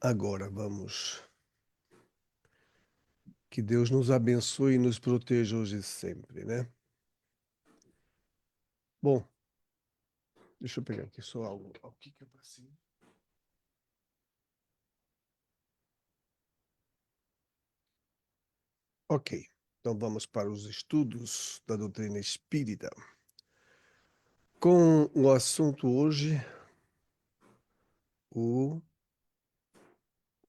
Agora vamos. Que Deus nos abençoe e nos proteja hoje e sempre, né? Bom, deixa eu pegar aqui só algo. O que que eu passei? Ok, então vamos para os estudos da doutrina espírita. Com o assunto hoje, o,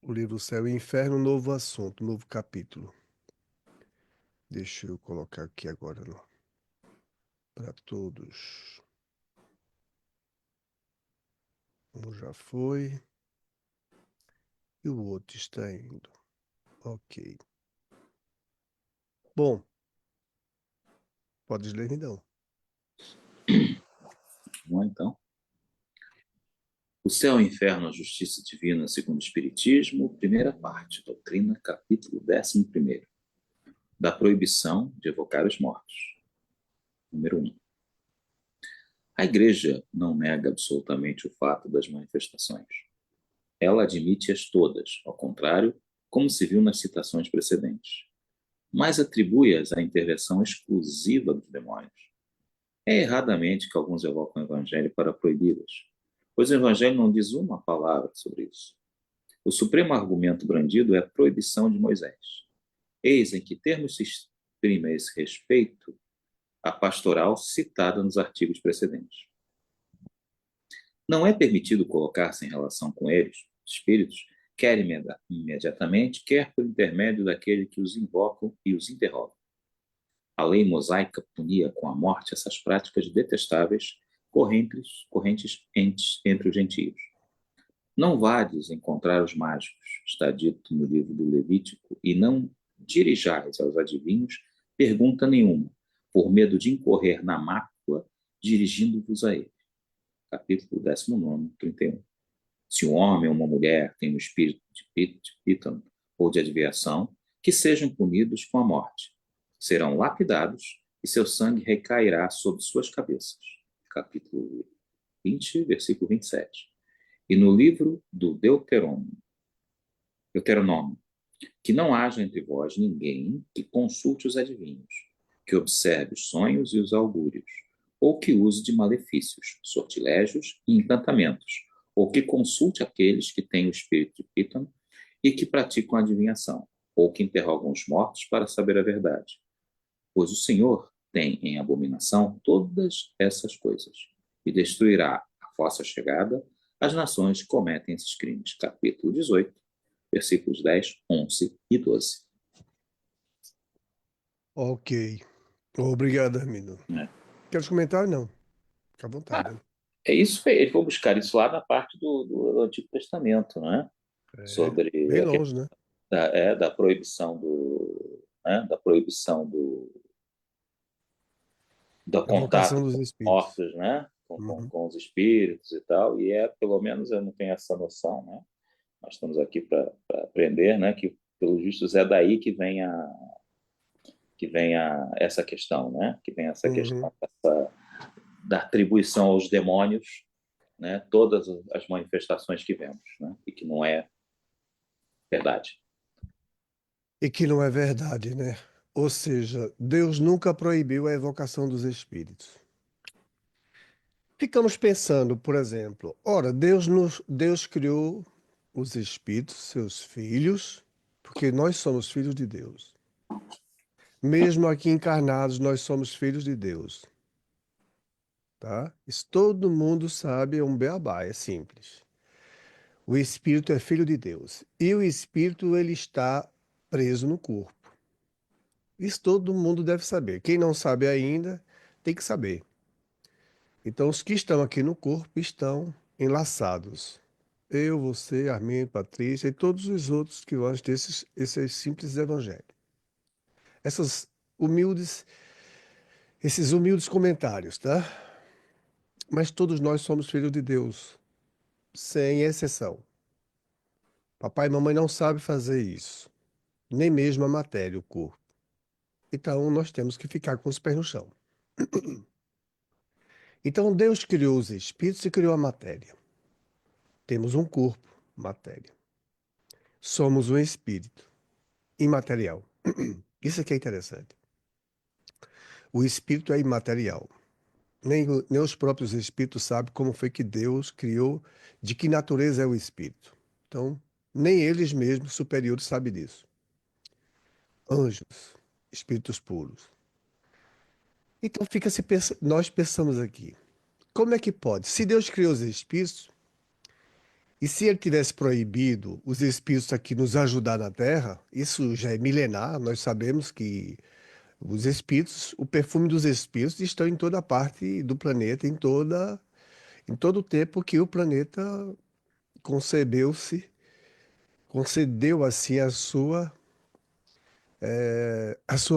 o livro Céu e Inferno, novo assunto, novo capítulo. Deixa eu colocar aqui agora para todos. Um já foi. E o outro está indo. Ok. Bom, podes ler então. Bom, então. O céu e o inferno, a justiça divina segundo o Espiritismo, primeira parte, doutrina, capítulo 11º, da proibição de evocar os mortos. Número 1. A Igreja não nega absolutamente o fato das manifestações. Ela admite-as todas, ao contrário, como se viu nas citações precedentes, mas atribui-as à intervenção exclusiva dos demônios. É erradamente que alguns evocam o Evangelho para proibi-las, pois o Evangelho não diz uma palavra sobre isso. O supremo argumento brandido é a proibição de Moisés. Eis em que termos se exprime a esse respeito a pastoral citada nos artigos precedentes. Não é permitido colocar-se em relação com eles, espíritos, quer imediatamente, quer por intermédio daquele que os invocam e os interroga. A lei mosaica punia com a morte essas práticas detestáveis correntes entre os gentios. Não vades encontrar os mágicos, está dito no livro do Levítico, e não dirijais aos adivinhos pergunta nenhuma, por medo de incorrer na mácula, dirigindo-vos a ele. Capítulo 19, 31. Se um homem ou uma mulher tem um espírito de pítano ou de adivinhação, que sejam punidos com a morte. Serão lapidados e seu sangue recairá sobre suas cabeças. Capítulo 20, versículo 27. E no livro do Deuteronômio, que não haja entre vós ninguém que consulte os adivinhos, que observe os sonhos e os augúrios, ou que use de malefícios, sortilégios e encantamentos, ou que consulte aqueles que têm o espírito de Pítano e que praticam a adivinhação, ou que interrogam os mortos para saber a verdade. Pois o Senhor tem em abominação todas essas coisas, e destruirá a vossa chegada as nações que cometem esses crimes. Capítulo 18, versículos 10, 11 e 12. Ok. Obrigado, Armindo. É. Queres comentar? Não. Fica à vontade, né? É isso, ele foi buscar isso lá na parte do Antigo Testamento, né? É, Sobre bem a longe, questão né? da proibição da proibição do A vocação contato dos com os espíritos. mortos, né? Uhum. Com os espíritos e tal, e pelo menos eu não tenho essa noção, né? Nós estamos aqui para aprender, né? Que pelos vistos é daí que vem essa questão, né? Que vem essa Uhum. questão da atribuição aos demônios, né? Todas as manifestações que vemos, né? E que não é verdade. E que não é verdade, né? Ou seja, Deus nunca proibiu a evocação dos espíritos. Ficamos pensando, por exemplo, ora, Deus criou os espíritos, seus filhos, porque nós somos filhos de Deus. Mesmo aqui encarnados, nós somos filhos de Deus, tá? Isso todo mundo sabe, é um beabá, é simples. O espírito é filho de Deus e o espírito ele está preso no corpo. Isso todo mundo deve saber. Quem não sabe ainda, tem que saber. Então, os que estão aqui no corpo estão enlaçados. Eu, você, Armin, Patrícia e todos os outros que vão ter esses simples evangelhos. Essas humildes, esses humildes comentários, tá? Mas todos nós somos filhos de Deus, sem exceção. Papai e mamãe não sabem fazer isso, nem mesmo a matéria, o corpo. Então, nós temos que ficar com os pés no chão. Então, Deus criou os espíritos e criou a matéria. Temos um corpo, matéria. somos um espírito imaterial. Isso aqui é interessante. O espírito é imaterial. Nem os próprios espíritos sabem como foi que Deus criou, de que natureza é o espírito. Então, nem eles mesmos superiores sabem disso. Anjos, espíritos puros. Então nós pensamos aqui, como é que pode? Se Deus criou os espíritos, e se ele tivesse proibido os espíritos aqui nos ajudar na Terra, isso já é milenar, nós sabemos que os espíritos, o perfume dos espíritos estão em toda parte do planeta, em todo o tempo que o planeta concebeu-se, concedeu assim a sua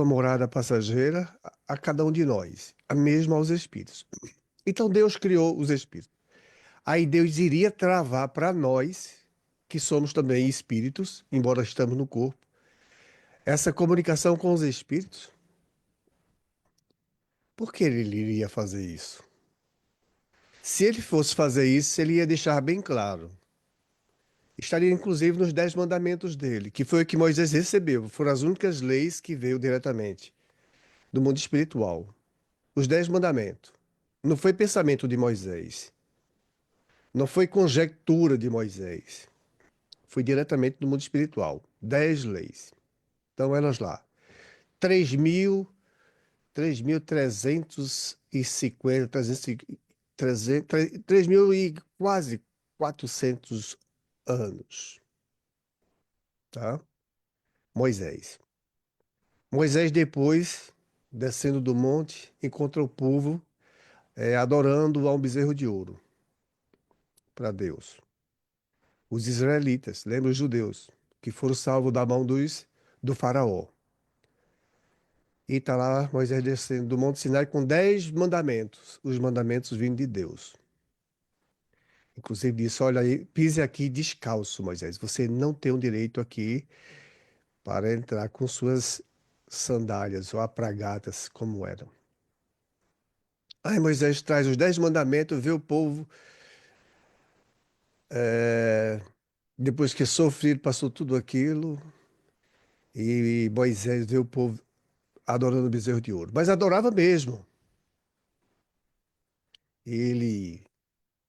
morada passageira a cada um de nós, a mesma aos espíritos. Então Deus criou os espíritos. Aí Deus iria travar para nós, que somos também espíritos, embora estamos no corpo, essa comunicação com os espíritos. Por que ele iria fazer isso? Se ele fosse fazer isso, ele ia deixar bem claro. Estaria inclusive nos 10 mandamentos dele, que foi o que Moisés recebeu. Foram as únicas leis que veio diretamente do mundo espiritual. Os 10 mandamentos. Não foi pensamento de Moisés. Não foi conjectura de Moisés. Foi diretamente do mundo espiritual. 10 leis. Então, elas lá. 3.000, 3.350, 3.000 e quase 400 anos, tá? Moisés. Moisés depois, descendo do monte, encontra o povo adorando a um bezerro de ouro para Deus. Os israelitas, lembra os judeus, que foram salvos da mão do faraó. E está lá Moisés descendo do Monte Sinai com 10 mandamentos, os mandamentos vindo de Deus. Inclusive disse, olha aí, pise aqui descalço, Moisés. Você não tem o direito aqui para entrar com suas sandálias ou apragatas, como eram. Aí Moisés traz os 10 mandamentos, vê o povo, depois que sofrido, passou tudo aquilo, e Moisés vê o povo adorando o bezerro de ouro. Mas adorava mesmo. Ele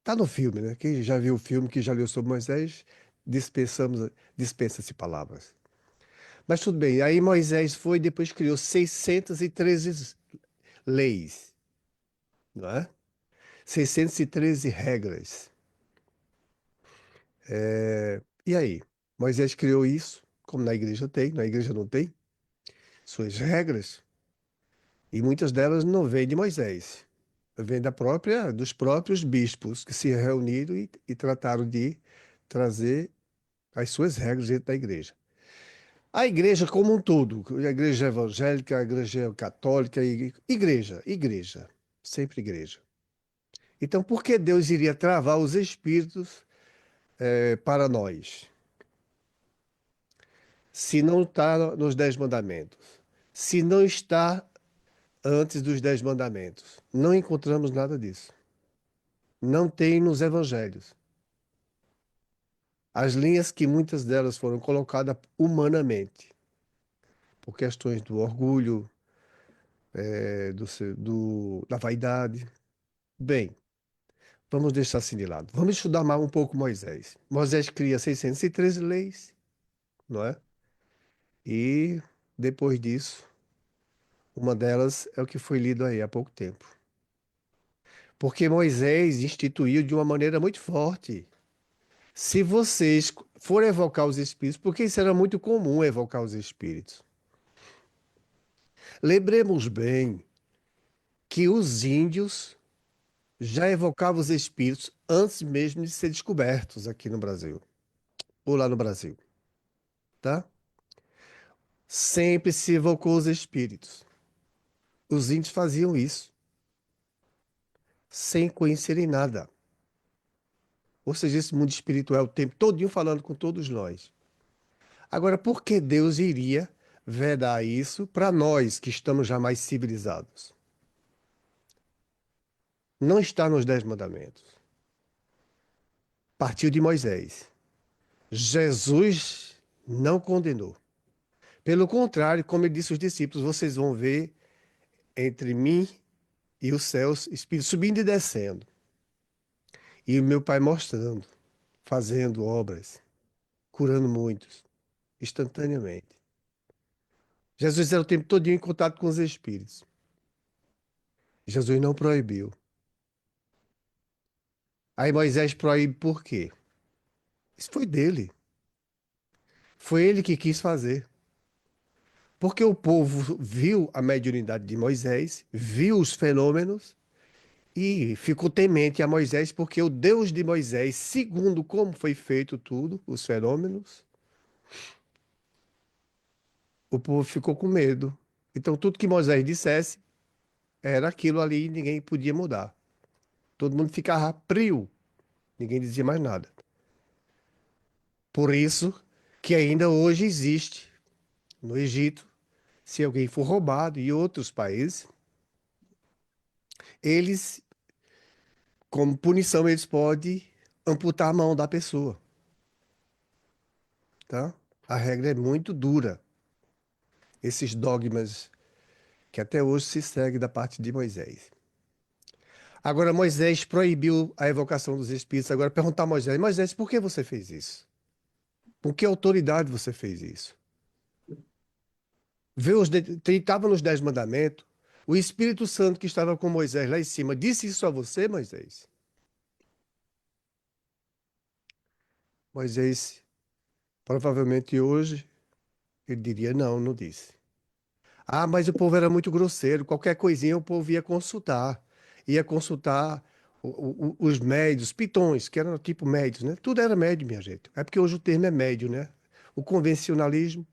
tá no filme, né? Quem já viu o filme, que já leu sobre Moisés, dispensa-se palavras. Mas tudo bem. Aí Moisés foi e depois criou 613 leis, não é? 613 regras. E aí? Moisés criou isso, como na igreja tem, na igreja não tem, suas regras, e muitas delas não vêm de Moisés. Vêm dos próprios bispos que se reuniram e trataram de trazer as suas regras dentro da igreja. A igreja como um todo, a igreja evangélica, a igreja católica, igreja, sempre igreja. Então, por que Deus iria travar os espíritos para nós, se não está nos 10 mandamentos? Se não está antes dos 10 mandamentos? Não encontramos nada disso. Não tem nos evangelhos. As linhas que muitas delas foram colocadas humanamente, por questões do orgulho, da vaidade. Bem, vamos deixar assim de lado. Vamos estudar mais um pouco Moisés. Moisés cria 613 leis, não é? E depois disso, uma delas é o que foi lido aí há pouco tempo. Porque Moisés instituiu de uma maneira muito forte. Se vocês forem evocar os espíritos, porque isso era muito comum evocar os espíritos. Lembremos bem que os índios já evocavam os espíritos antes mesmo de ser descobertos aqui no Brasil, ou lá no Brasil, tá? Sempre se evocou os espíritos. Os índios faziam isso, sem conhecerem nada. Ou seja, esse mundo espiritual o tempo todinho falando com todos nós. Agora, por que Deus iria vedar isso para nós que estamos já mais civilizados? Não está nos 10 mandamentos. Partiu de Moisés. Jesus não condenou. Pelo contrário, como ele disse aos discípulos, vocês vão ver entre mim e os céus, Espírito subindo e descendo. E o meu Pai mostrando, fazendo obras, curando muitos, instantaneamente. Jesus era o tempo todo em contato com os Espíritos. Jesus não proibiu. Aí Moisés proíbe por quê? Isso foi dele. Foi ele que quis fazer. Porque o povo viu a mediunidade de Moisés, viu os fenômenos e ficou temente a Moisés, porque o Deus de Moisés, segundo como foi feito tudo, os fenômenos, o povo ficou com medo. Então, tudo que Moisés dissesse era aquilo ali e ninguém podia mudar. Todo mundo ficava frio, ninguém dizia mais nada. Por isso que ainda hoje existe no Egito, se alguém for roubado e outros países, eles, como punição, eles podem amputar a mão da pessoa, tá? A regra é muito dura. Esses dogmas que até hoje se segue da parte de Moisés. Agora, Moisés proibiu a evocação dos espíritos. Agora, perguntar a Moisés: Moisés, por que você fez isso? Com que autoridade você fez isso? Estava nos Dez Mandamentos. O Espírito Santo que estava com Moisés lá em cima disse isso a você, Moisés? Moisés, provavelmente hoje, ele diria: não, não disse. Ah, mas o povo era muito grosseiro. Qualquer coisinha o povo ia consultar. Ia consultar os médios, pitões, que eram tipo médios, né? Tudo era médio, minha gente. É porque hoje o termo é médio, né? O convencionalismo,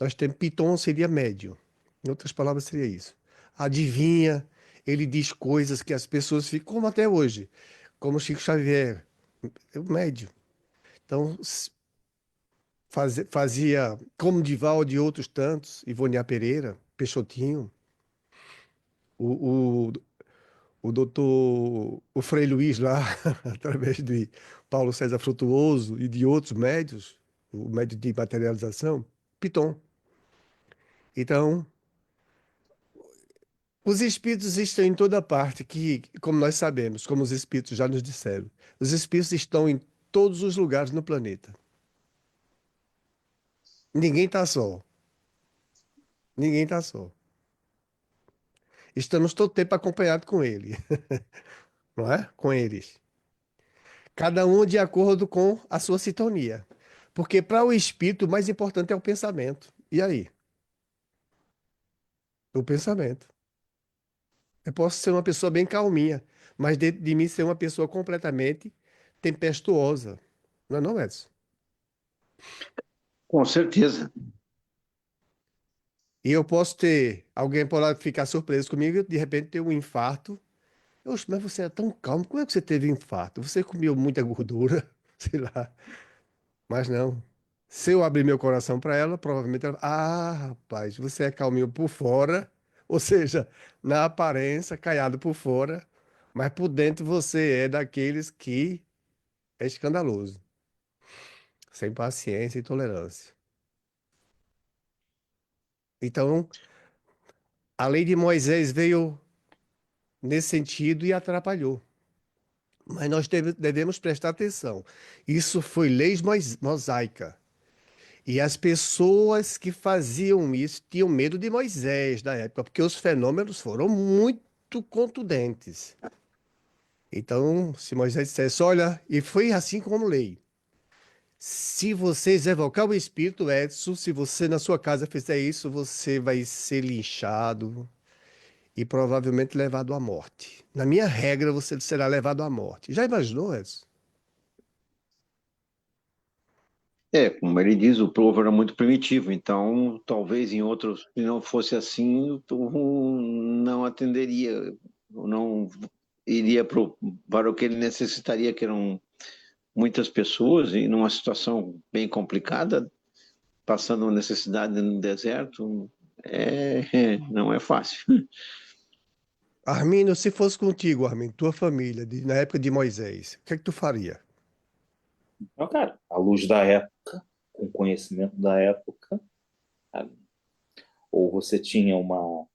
nós temos piton seria médio. Em outras palavras, seria isso. Adivinha, ele diz coisas que as pessoas ficam, como até hoje, como Chico Xavier, é o médio. Então, fazia como Divaldo e outros tantos, Ivone Pereira, Peixotinho, o, o, o doutor, o Frei Luiz lá, através de Paulo César Frutuoso e de outros médios, o médio de materialização, Piton. Então, os espíritos estão em toda parte, que, como nós sabemos, como os espíritos já nos disseram, os espíritos estão em todos os lugares no planeta. Ninguém está só. Ninguém está só. Estamos todo tempo acompanhados com ele, não é? Com eles. Cada um de acordo com a sua sintonia. Porque para o espírito, o mais importante é o pensamento. E aí? O pensamento. Eu posso ser uma pessoa bem calminha, mas dentro de mim ser uma pessoa completamente tempestuosa. Não é não, Edson? Com certeza. E eu posso ter, alguém pode ficar surpreso comigo e de repente ter um infarto. Oxe, mas você é tão calmo, como é que você teve infarto? Você comeu muita gordura, sei lá. Mas não. Se eu abrir meu coração para ela, provavelmente ela, ah, rapaz, você é calminho por fora, ou seja, na aparência, caiado por fora, mas por dentro você é daqueles que é escandaloso, sem paciência e tolerância. Então, a lei de Moisés veio nesse sentido e atrapalhou. Mas nós devemos prestar atenção. Isso foi lei mosaica. E as pessoas que faziam isso tinham medo de Moisés na época, porque os fenômenos foram muito contundentes. Então, se Moisés dissesse, olha, e foi assim como lei. Se vocês evocar o espírito, Edson, se você na sua casa fizer isso, você vai ser linchado e provavelmente levado à morte. Na minha regra, você será levado à morte. Já imaginou, Edson? Como ele diz, o povo era muito primitivo, então talvez em outros, se não fosse assim, o povo não atenderia, não iria para o que ele necessitaria, que eram muitas pessoas, e numa situação bem complicada, passando uma necessidade no deserto, não é fácil. Arminio, se fosse contigo, Arminio, tua família, na época de Moisés, o que é que tu faria? Então, cara, à luz da época, com conhecimento da época, sabe? Ou você tinha uma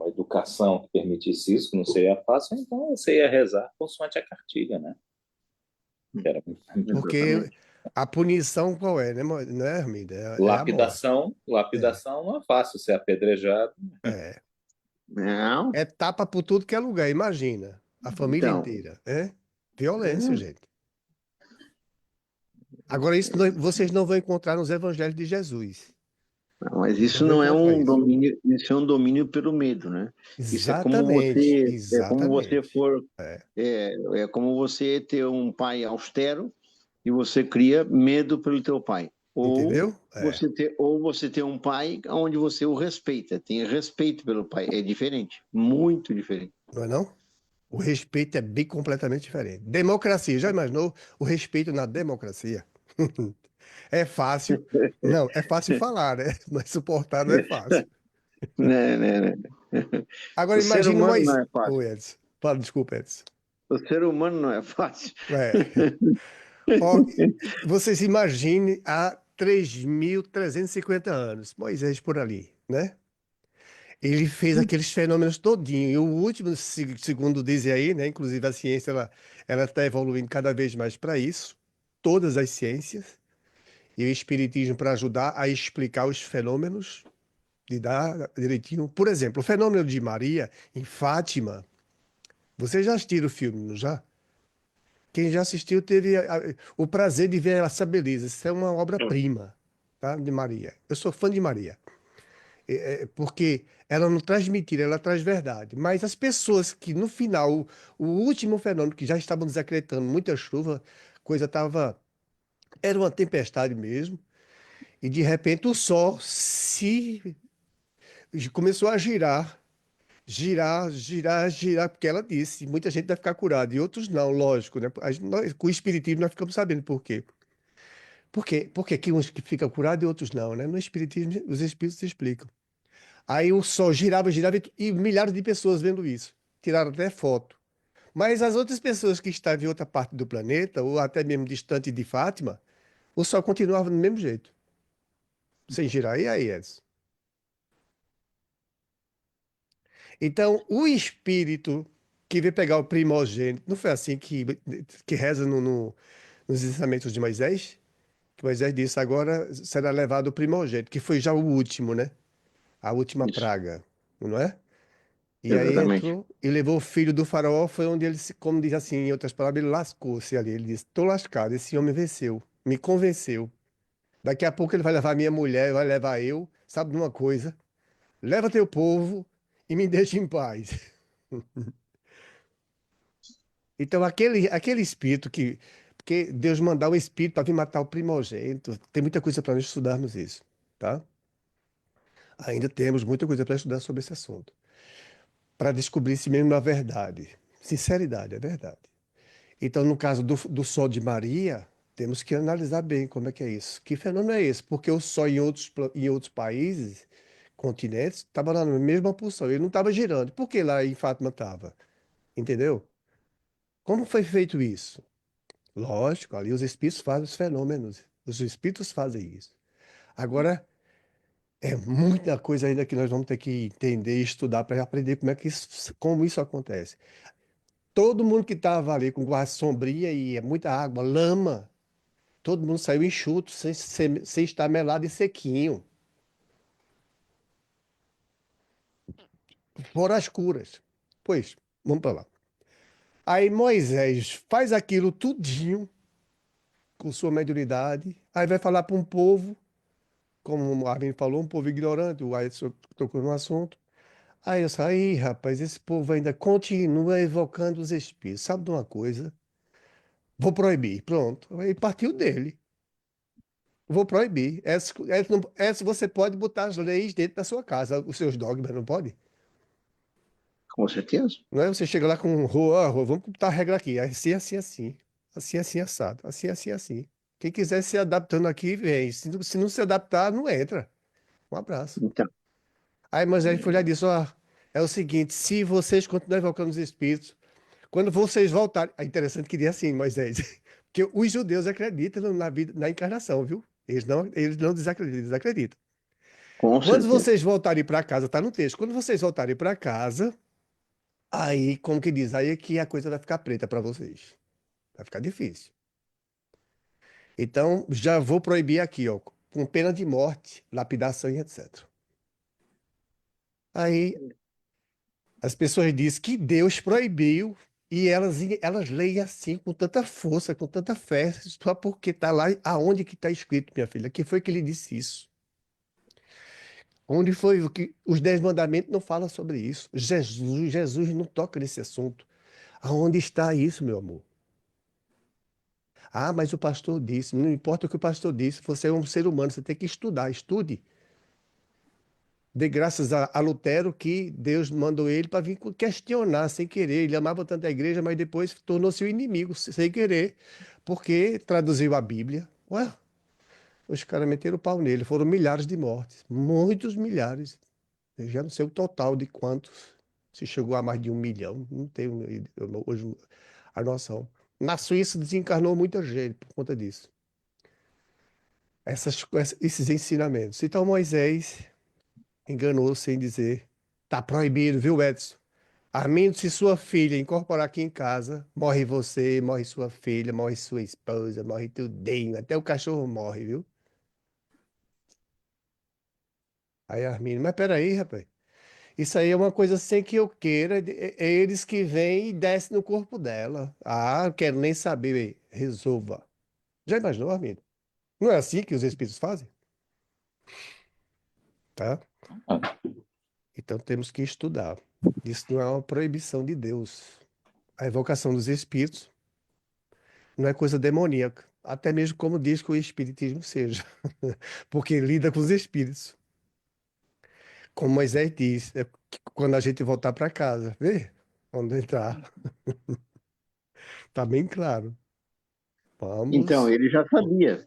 educação que permitisse isso, que não seria fácil, então você ia rezar consoante a cartilha, né? Que era Porque Exatamente. a punição qual é, né, não é, Armida? É a morte. lapidação não é fácil, ser apedrejado. É. Não, É tapa por tudo que é lugar, imagina. A família então, inteira. É violência, é, gente. Agora, vocês não vão encontrar nos evangelhos de Jesus. mas Não isso vão não é encontrar um isso. domínio, isso é um domínio pelo medo, né? Isso Exatamente, é como você exatamente. for, É, é como você ter um pai austero e você cria medo pelo teu pai. entendeu? É, Ou você ter um pai onde você o respeita, tem respeito pelo pai. É diferente, muito diferente. não é não? O respeito é bem completamente diferente. Democracia, já imaginou o respeito na democracia? É fácil. Não, é fácil falar, né? Mas suportar não é fácil. Né, né, né? Agora O ser imagine humano não Moisés. é fácil. Ô, Edson. Fala, desculpa, Edson. O ser humano não é fácil. É. Ó, vocês imaginem há 3.350 anos, Moisés por ali, né? Ele fez aqueles fenômenos todinho. E o último, segundo dizem aí, né? Inclusive a ciência, ela está evoluindo cada vez mais para isso. Todas as ciências. E o espiritismo para ajudar a explicar os fenômenos, de dar direitinho. Por exemplo, o fenômeno de Maria em Fátima. Vocês já assistiram o filme, não já? Quem já assistiu teve o prazer de ver essa beleza. Isso é uma obra-prima, tá? De Maria. Eu sou fã de Maria. Porque ela não traz mentira, ela traz verdade. Mas as pessoas que no final, o último fenômeno que já estavam desacreditando, muita chuva, coisa estava. Era uma tempestade mesmo. E de repente o sol se começou a girar. Girar, girar, girar, porque ela disse, muita gente vai ficar curada, e outros não, lógico, né? Com o espiritismo nós ficamos sabendo por quê. Por que que uns que ficam curados e outros não, né? No espiritismo, os espíritos explicam. Aí o sol girava, girava, e milhares de pessoas vendo isso. Tiraram até foto. Mas as outras pessoas que estavam em outra parte do planeta, ou até mesmo distante de Fátima, o sol continuava do mesmo jeito, sem girar. E aí, Edson? Então, o espírito que veio pegar o primogênito, não foi assim que reza nos ensinamentos de Moisés? Que Moisés disse, agora será levado o primogênito, que foi já o último, né? A última Isso, praga, não é? E aí exatamente. entrou e levou o filho do faraó, foi onde ele, como diz assim, em outras palavras, ele lascou-se ali. Ele disse, tô lascado, esse homem venceu, me convenceu. Daqui a pouco ele vai levar minha mulher, vai levar eu, sabe de uma coisa? Leva teu povo e me deixa em paz. Então, aquele espírito que. Porque Deus mandar um espírito para vir matar o primogênito, tem muita coisa para nós estudarmos isso, tá? Ainda temos muita coisa para estudar sobre esse assunto. Para descobrir se mesmo a verdade. Sinceridade, é verdade. Então, no caso do Sol de Maria, temos que analisar bem como é que é isso. Que fenômeno é esse? Porque o Sol em outros países, continentes, estava na mesma posição. Ele não estava girando. Por que lá em Fátima estava? Entendeu? Como foi feito isso? Lógico, ali os espíritos fazem os fenômenos. Os espíritos fazem isso. Agora, é muita coisa ainda que nós vamos ter que entender e estudar para aprender como isso acontece. Todo mundo que estava ali com guarda sombria e é muita água, lama, todo mundo saiu enxuto, sem estar melado e sequinho. Fora as curas. Pois, vamos para lá. Aí Moisés faz aquilo tudinho com sua mediunidade, aí vai falar para um povo como o Marvin falou, um povo ignorante, o Edson tocou no assunto. Aí eu saí, rapaz, esse povo ainda continua evocando os espíritos. Sabe de uma coisa? Vou proibir. Pronto. Aí partiu dele. Vou proibir. Essa você pode botar as leis dentro da sua casa, os seus dogmas, não pode? Com certeza. Não é você chega lá com, vamos botar a regra aqui, assim, assim, assim. Assim, assim, assado. Assim, assim, assim. Quem quiser se adaptando aqui, vem. Se não se adaptar, não entra. Um abraço. Então, Aí Moisés foi lá e disse: Ó, é o seguinte, se vocês continuarem invocando os espíritos, quando vocês voltarem. É interessante que diz assim, Moisés: Que os judeus acreditam na vida, na encarnação, viu? Eles não desacreditam, eles acreditam. Com Quando certeza. vocês voltarem para casa, tá no texto. Quando vocês voltarem para casa, aí, como que diz, aí é que a coisa vai ficar preta para vocês. Vai ficar difícil. Então, já vou proibir aqui, ó, com pena de morte, lapidação e etc. Aí, as pessoas dizem que Deus proibiu e elas leem assim, com tanta força, com tanta fé, só porque está lá, aonde que está escrito, minha filha? Quem foi que lhe disse isso? Onde foi o que os 10 mandamentos não falam sobre isso? Jesus não toca nesse assunto. Aonde está isso, meu amor? Ah, mas o pastor disse. Não importa o que o pastor disse, você é um ser humano, você tem que estudar. Estude. Dê graças a Lutero que Deus mandou ele para vir questionar sem querer. Ele amava tanto a igreja, mas depois tornou-se o inimigo sem querer, porque traduziu a Bíblia. Ué, os caras meteram o pau nele. Foram milhares de mortes. Muitos milhares. Eu já não sei o total de quantos. Se chegou a mais de 1 milhão. Não tenho hoje a noção. Na Suíça desencarnou muita gente por conta disso. Esses ensinamentos. Então Moisés enganou-se em dizer: tá proibido, viu, Edson? Armindo, se sua filha incorporar aqui em casa, morre você, morre sua filha, morre sua esposa, morre tudinho, até o cachorro morre, viu? Aí Armindo, mas peraí, rapaz. Isso aí é uma coisa sem que eu queira, é eles que vêm e descem no corpo dela. Ah, não quero nem saber, resolva. Já imaginou, Armindo? Não é assim que os espíritos fazem? Tá? Ah, Então temos que estudar. Isso não é uma proibição de Deus. A evocação dos espíritos não é coisa demoníaca, até mesmo como diz que o espiritismo seja, porque lida com os espíritos. Como Moisés diz, é que quando a gente voltar para casa, vê? Onde entrar, tá bem claro. Então, Vamos. ele já sabia.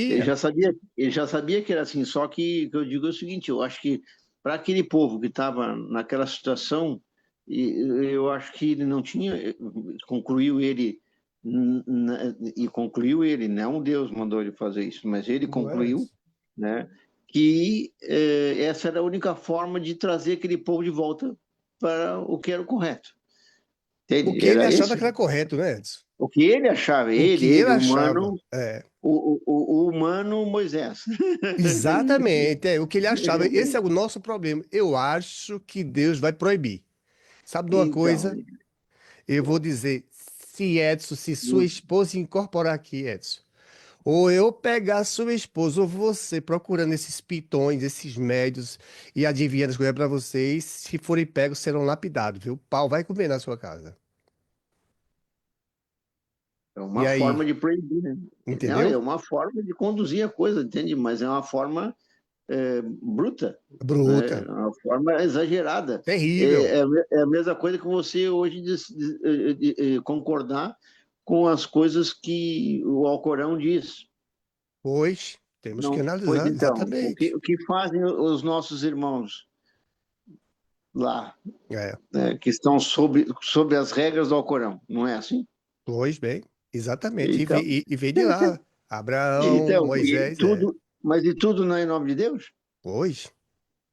Ele Sabia. já sabia, ele já sabia que era assim, só que eu digo o seguinte, eu acho que para aquele povo que estava naquela situação, eu acho que ele não tinha, concluiu ele, e concluiu ele, não Deus mandou ele fazer isso, mas ele Não é concluiu, isso. né, que essa era a única forma de trazer aquele povo de volta para o que era o correto. O Entende? que ele Era achava esse que era correto, né, Edson? o que ele achava, O que ele ele, achava. humano, É, o humano Moisés. exatamente, é o que ele achava. Esse é o nosso problema. Eu acho que Deus vai proibir. Sabe de uma Então, coisa? Eu vou dizer, se Edson, se sua esposa incorporar aqui, Edson, ou eu pegar sua esposa, ou você procurando esses pitões, esses médios e adivinhando as coisas para vocês, se forem pegos, serão lapidados, viu? O pau vai comer na sua casa. é E uma forma aí, de proibir, né? Não, é entendeu? uma forma de conduzir a coisa, entende? Mas é uma forma bruta, né? Bruta, É uma forma exagerada. terrível. É a mesma coisa que você hoje concordar com as coisas que o Alcorão diz. Pois, temos que Não, pois analisar, então, exatamente. o que fazem os nossos irmãos lá, É, né, que estão sob as regras do Alcorão, não é assim? pois bem, exatamente. Então, E vem de lá. Abraão, então, Moisés, é. mas e tudo não é em nome de Deus? Pois,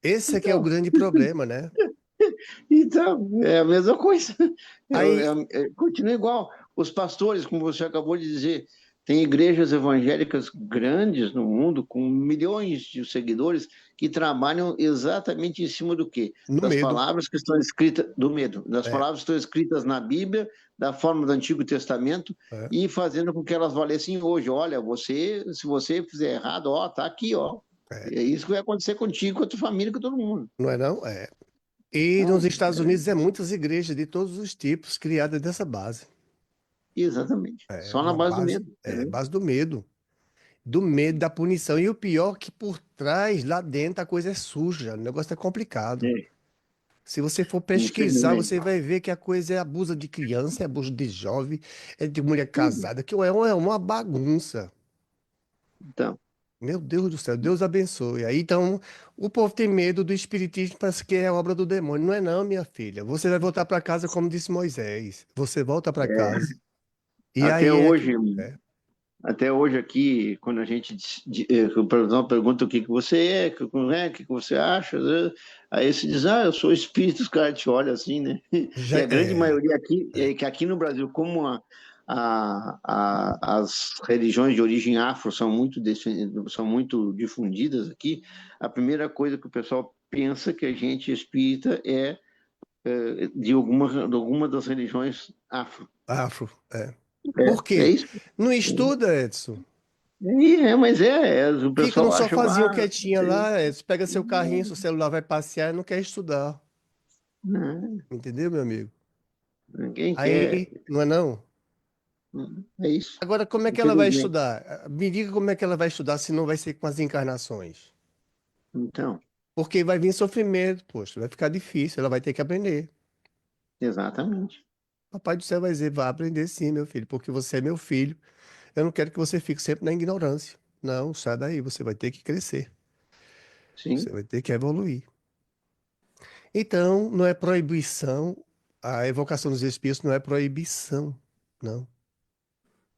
esse é que é o Então, grande problema, né? então, é a mesma coisa. Aí, Continua igual. Os pastores, como você acabou de dizer, tem igrejas evangélicas grandes no mundo, com milhões de seguidores, que trabalham exatamente em cima do quê? no Das medo. palavras que estão escritas, do medo, das É, palavras que estão escritas na Bíblia, da forma do Antigo Testamento, é, e fazendo com que elas valessem hoje. Olha, se você fizer errado, ó, tá aqui, ó. é. É isso que vai acontecer contigo, com a tua família, com todo mundo. Não é não? É. E nos Então, Estados Unidos é muitas igrejas de todos os tipos criadas dessa base. exatamente. É Só na uma base do base, medo. é base do medo da punição. E o pior é que por trás, lá dentro, a coisa é suja, o negócio é complicado. É, Se você for pesquisar, infelizmente. você vai ver que a coisa é abuso de criança, é abuso de jovem, é de mulher Tudo. casada, que é uma bagunça. Então, Meu Deus do céu, Deus abençoe. Aí então, o povo tem medo do espiritismo, parece que é obra do demônio. Não é não, minha filha. Você vai voltar para casa como disse Moisés. Você volta para é, casa E Até aí hoje, é, até hoje aqui, quando a gente o pessoal pergunta o que que você é, o que que você acha, né? Aí você diz, eu sou espírito, os caras te olham assim, né? já E a grande é, maioria aqui, é que aqui no Brasil, como as religiões de origem afro são muito difundidas aqui, a primeira coisa que o pessoal pensa que a gente espírita de alguma das religiões afro. afro. É. Por É quê? isso? Não estuda, Edson. Mas o Fica no pessoal acha, sofazinho quietinha lá, Edson. Pega seu carrinho, seu celular, vai passear e não quer estudar. não, Entendeu, meu amigo? ninguém quer, Aí, não é não? é isso, Agora, como é que ela vai infelizmente. estudar? Me diga como é que ela vai estudar se não vai ser com as encarnações. Então, Porque vai vir sofrimento, poxa, vai ficar difícil, ela vai ter que aprender. exatamente. Papai do céu vai dizer, vai aprender sim, meu filho, porque você é meu filho. Eu não quero que você fique sempre na ignorância. Não, sai daí, você vai ter que crescer. Você Sim, vai ter que evoluir. Então, não é proibição, a evocação dos espíritos não é proibição, não.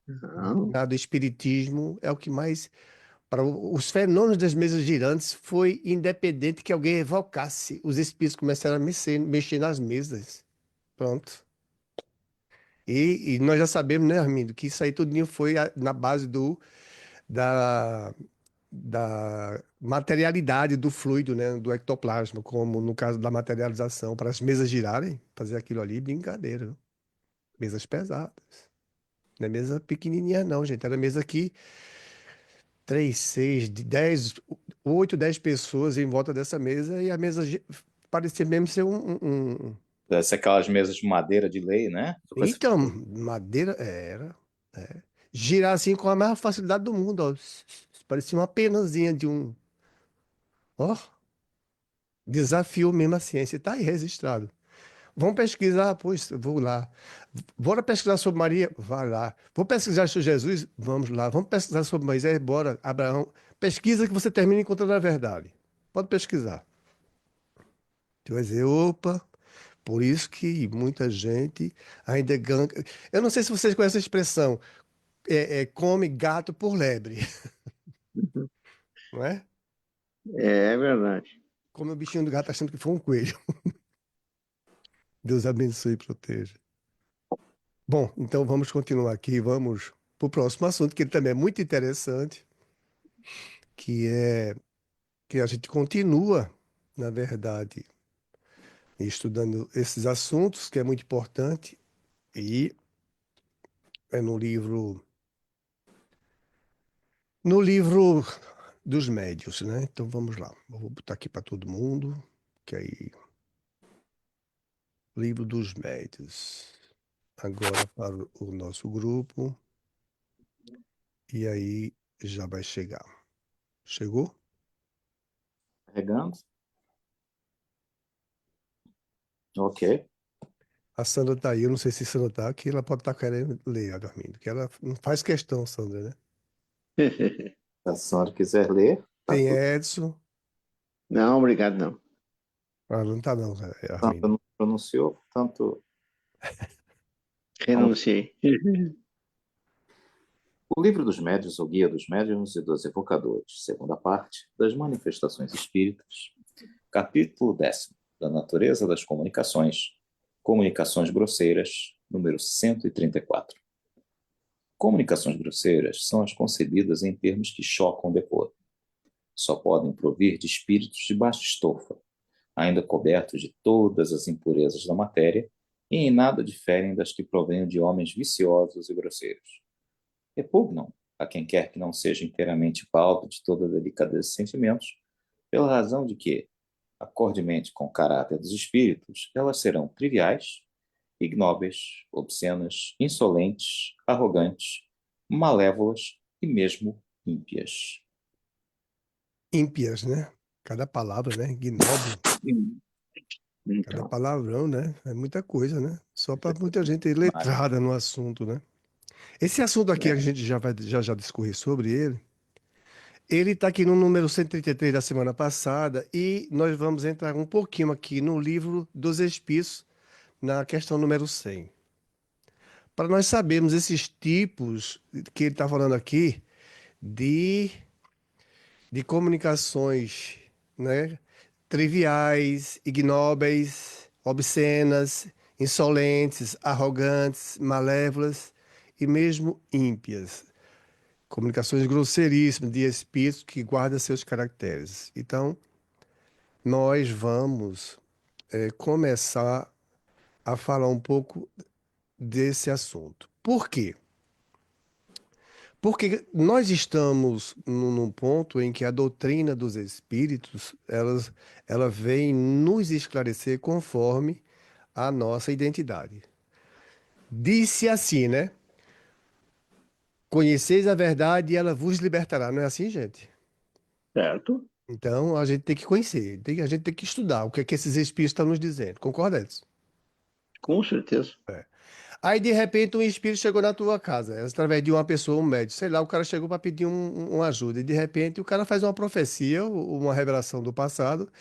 não, Nada, o espiritismo é o que mais. Para os fenômenos das mesas girantes, foi independente que alguém evocasse. Os espíritos começaram a mexer nas mesas. Pronto. E nós já sabemos, né, Armindo, que isso aí tudinho foi na base da, da materialidade do fluido, né, do ectoplasma, como no caso da materialização, para as mesas girarem, fazer aquilo ali, brincadeira, viu? Mesas pesadas. Não é mesa pequenininha, não, gente. Era mesa que 3, 6, 10, 8, 10 pessoas em volta dessa mesa e a mesa parecia mesmo ser Deve ser aquelas mesas de madeira de lei, né? Então, madeira era. É. Girar assim com a maior facilidade do mundo, ó. Parecia uma penazinha de um. Ó, desafio mesmo a ciência. Tá aí registrado. Vamos pesquisar, pois, eu vou lá. Bora pesquisar sobre Maria? Vai lá. Vamos pesquisar sobre Jesus? Vamos lá. Vamos pesquisar sobre Moisés? Bora. Abraão. Pesquisa que você termina encontrando a verdade. Pode pesquisar. Tu vai dizer, opa, por isso que muita gente ainda ganha. Eu não sei se vocês conhecem a expressão, come gato por lebre, não é? é verdade. Come o bichinho do gato achando que foi um coelho. Deus abençoe e proteja. Bom, então vamos continuar aqui, vamos para o próximo assunto, que ele também é muito interessante, que é que a gente continua, na verdade, estudando esses assuntos, que é muito importante, e é no livro dos médios, né? Então vamos lá. Eu vou botar aqui para todo mundo, que aí, livro dos médios. Agora para o nosso grupo, e aí já vai chegar. Chegou? Carregando. Ok. A Sandra tá aí, eu não sei se a Sandra tá aqui, ela pode estar querendo ler, Armindo, que ela não faz questão, Sandra, né? Se a senhora quiser ler, tá Tem tudo. Edson. Não, obrigado, não. Ah, não tá não, Tanto Armindo. não pronunciou, tanto. Vamos. Renunciei. O Livro dos Médiuns, ou Guia dos Médiuns e dos Evocadores, segunda parte, das Manifestações Espíritas, capítulo 10º, da Natureza das Comunicações, Comunicações Grosseiras, número 134. Comunicações grosseiras são as concebidas em termos que chocam o decoro. Só podem provir de espíritos de baixa estofa, ainda cobertos de todas as impurezas da matéria, e em nada diferem das que provêm de homens viciosos e grosseiros. Repugnam a quem quer que não seja inteiramente pauta de toda a delicadeza de sentimentos, pela razão de que, acordemente com o caráter dos espíritos, elas serão triviais, ignóbeis, obscenas, insolentes, arrogantes, malévolas e mesmo ímpias. Ímpias, né? Cada palavra, né? Ignóbil. Cada Então, palavrão, né? É muita coisa, né? Só para muita gente ir letrada no assunto, né? Esse assunto aqui, a é, gente já vai já discorrer sobre ele. Ele está aqui no número 133 da semana passada e nós vamos entrar um pouquinho aqui no livro dos Espíritos, na questão número 100. para nós sabermos esses tipos que ele está falando aqui de, de comunicações, né? Triviais, ignóbeis, obscenas, insolentes, arrogantes, malévolas e mesmo ímpias. Comunicações grosseiríssimas de espíritos que guardam seus caracteres. Então, nós vamos começar a falar um pouco desse assunto. Por quê? Porque nós estamos num ponto em que a doutrina dos espíritos, ela vem nos esclarecer conforme a nossa identidade. Disse assim, né? Conheceis a verdade e ela vos libertará. Não é assim, gente? Certo? Então, a gente tem que conhecer, a gente tem que estudar o que é que esses espíritos estão nos dizendo. Concorda, Edson? Com certeza. Aí, de repente, um espírito chegou na tua casa, através de uma pessoa, um médico, sei lá, o cara chegou para pedir uma ajuda, e de repente o cara faz uma profecia, uma revelação do passado,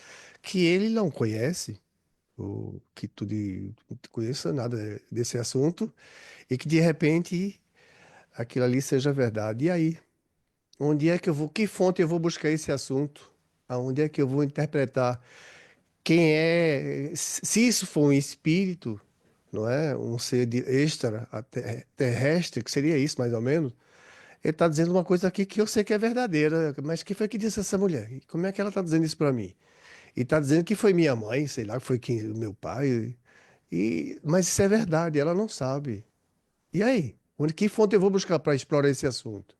que ele não conhece, ou que tu não conheça nada desse assunto, e que de repente aquilo ali seja verdade. E aí? Onde é que eu vou, que fonte eu vou buscar esse assunto? Aonde é que eu vou interpretar quem é, se isso for um espírito, não é? Um ser extra, terrestre, que seria isso mais ou menos. Ele está dizendo uma coisa aqui que eu sei que é verdadeira, mas quem foi que disse essa mulher? E como é que ela está dizendo isso para mim? E está dizendo que foi minha mãe, sei lá, que foi quem, meu pai. Mas isso é verdade, ela não sabe. E aí? Que fonte eu vou buscar para explorar esse assunto?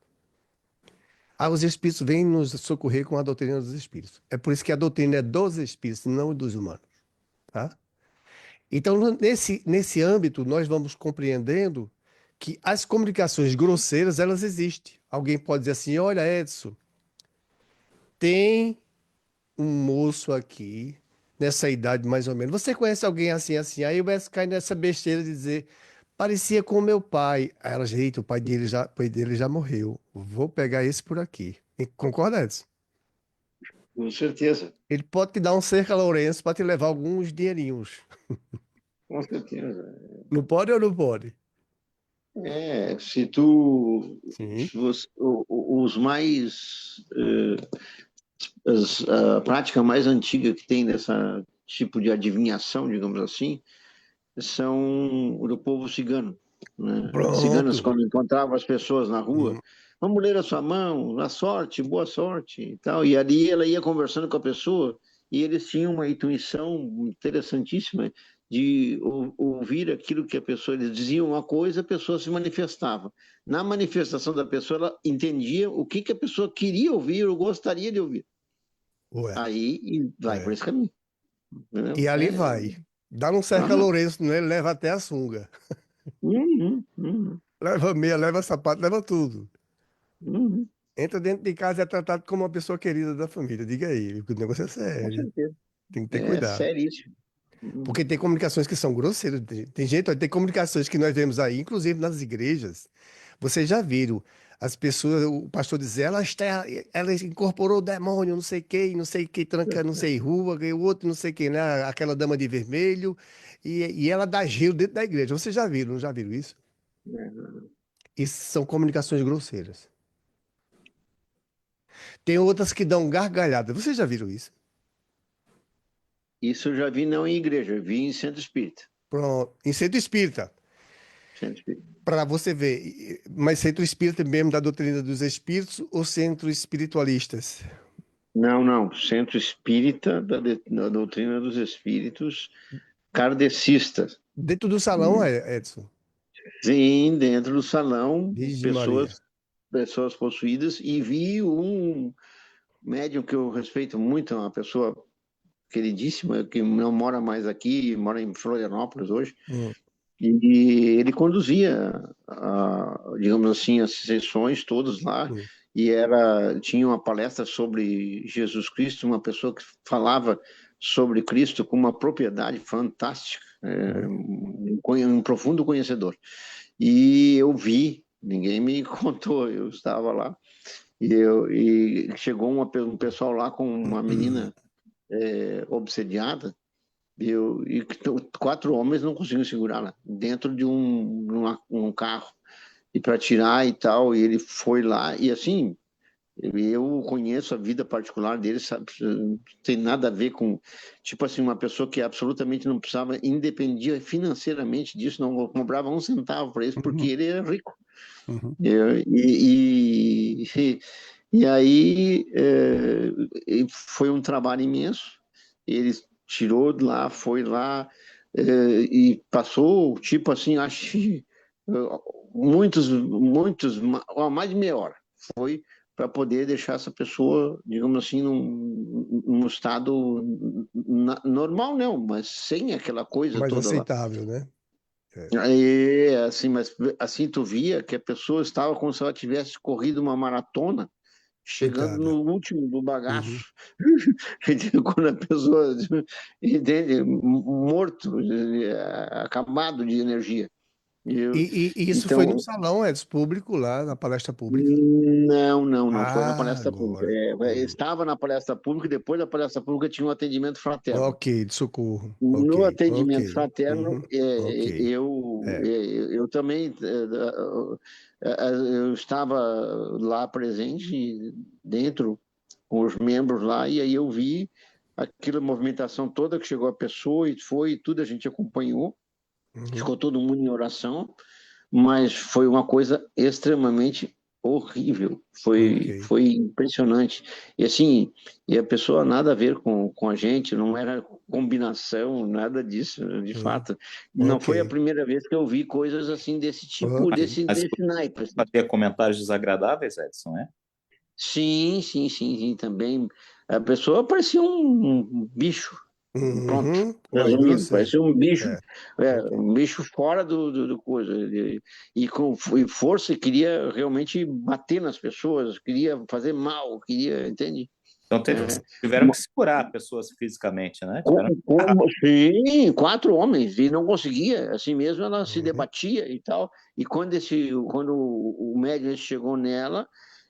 Ah, os espíritos vêm nos socorrer com a doutrina dos espíritos. É por isso que a doutrina é dos espíritos, não dos humanos, tá? Então, nesse âmbito, nós vamos compreendendo que as comunicações grosseiras, elas existem. Alguém pode dizer assim, olha, Edson, tem um moço aqui, nessa idade mais ou menos. Você conhece alguém assim, assim? Aí o Edson cai nessa besteira de dizer, parecia com o meu pai. Aí ela, gente, o pai dele já morreu. Vou pegar esse por aqui. E concorda, Edson? Com certeza. Ele pode te dar um cerca Lourenço para te levar alguns dinheirinhos. Com certeza. Não pode ou não pode? Se tu, Sim. se você, os mais, a prática mais antiga que tem dessa tipo de adivinhação, digamos assim, são do povo cigano, né? Ciganos, Pronto. quando encontravam as pessoas na rua, Hum. vamos ler a sua mão, a sorte, boa sorte e tal. E ali ela ia conversando com a pessoa e eles tinham uma intuição interessantíssima de ouvir aquilo que a pessoa, eles diziam uma coisa, a pessoa se manifestava. Na manifestação da pessoa, ela entendia o que a pessoa queria ouvir ou gostaria de ouvir. Ué, Aí e vai por é. esse caminho, E entendeu? ali vai. Dá um cerca Aham. Lourenço nele, leva até a sunga. Uhum. Leva meia, leva sapato, leva tudo. Uhum. Entra dentro de casa e é tratado como uma pessoa querida da família. Diga aí, o negócio é Com sério. certeza. Tem que ter É cuidado. seríssimo. Uhum. Porque tem comunicações que são grosseiras. Tem gente, olha, tem comunicações que nós vemos aí, inclusive nas igrejas. Vocês já viram as pessoas, o pastor dizer, ela incorporou o demônio, não sei que, tranca, não sei, rua, e o outro não sei quem, né? Aquela dama de vermelho, e ela dá giro dentro da igreja. Vocês já viram, não já viram isso? Isso são comunicações grosseiras. Tem outras que dão gargalhada. Vocês já viram isso? Isso eu já vi não em igreja, eu vi em centro espírita. Pronto. Em centro espírita. Centro espírita. Para você ver, mas centro espírita mesmo da doutrina dos espíritos ou centro espiritualistas? Não, não. Centro espírita da doutrina dos espíritos kardecistas. Dentro do salão, Edson. Sim, dentro do salão, Virgem Maria. pessoas possuídas, e vi um médium que eu respeito muito, uma pessoa queridíssima, que não mora mais aqui, mora em Florianópolis hoje, Hum, e ele conduzia, digamos assim, as sessões todas lá, hum, e tinha uma palestra sobre Jesus Cristo, uma pessoa que falava sobre Cristo com uma propriedade fantástica, hum. um profundo conhecedor. E eu vi, ninguém me contou, eu estava lá, e chegou um pessoal lá com uma menina obsediada, E 4 homens não conseguiam segurá-la dentro de um carro e para tirar e tal. E ele foi lá e assim. Eu conheço a vida particular dele, sabe? Não tem nada a ver com, tipo assim, uma pessoa que absolutamente não precisava, independia financeiramente disso, não cobrava um centavo para isso, porque Uhum, ele era rico. uhum. E aí foi um trabalho imenso. Ele tirou de lá, foi lá e passou, tipo assim, acho que mais de meia hora. Foi para poder deixar essa pessoa, digamos assim, num estado normal, não, mas sem aquela coisa Mais toda lá. aceitável, né? É, Assim, mas assim tu via que a pessoa estava como se ela tivesse corrido uma maratona, chegando coitada. no último do Uhum. bagaço. Quando a pessoa, entende, morto, acabado de energia. E isso foi num Então, salão, Edson, público lá, na palestra pública? não foi na Ah, palestra pública. agora. Estava na palestra pública e depois da palestra pública tinha um atendimento fraterno. Ok, de socorro. No Ok, atendimento ok. fraterno, Uhum, ok. É. eu também eu estava lá presente dentro com os membros lá e aí eu vi aquela movimentação toda que chegou a pessoa e foi tudo a gente acompanhou, Uhum, ficou todo mundo em oração, mas foi uma coisa extremamente horrível, ok. foi impressionante. E assim, e a pessoa nada a ver com a gente, não era combinação, nada disso, de Uhum, fato. Não foi a ok. primeira vez que eu vi coisas assim desse tipo, Ok. Mas desse naipe. Assim. fazia comentários desagradáveis, Edson, é? Sim, também. A pessoa parecia um bicho. Pronto, Uhum, mais resumindo, grosseiro. parecia É, ok. um bicho fora do coisa. E com força, queria realmente bater nas pessoas, queria fazer mal, queria, entende? Então É, tiveram que segurar pessoas fisicamente, né? Tiveram que... sim, 4 homens, e não conseguia, assim mesmo ela se Uhum, debatia e tal. E quando o médium chegou nela,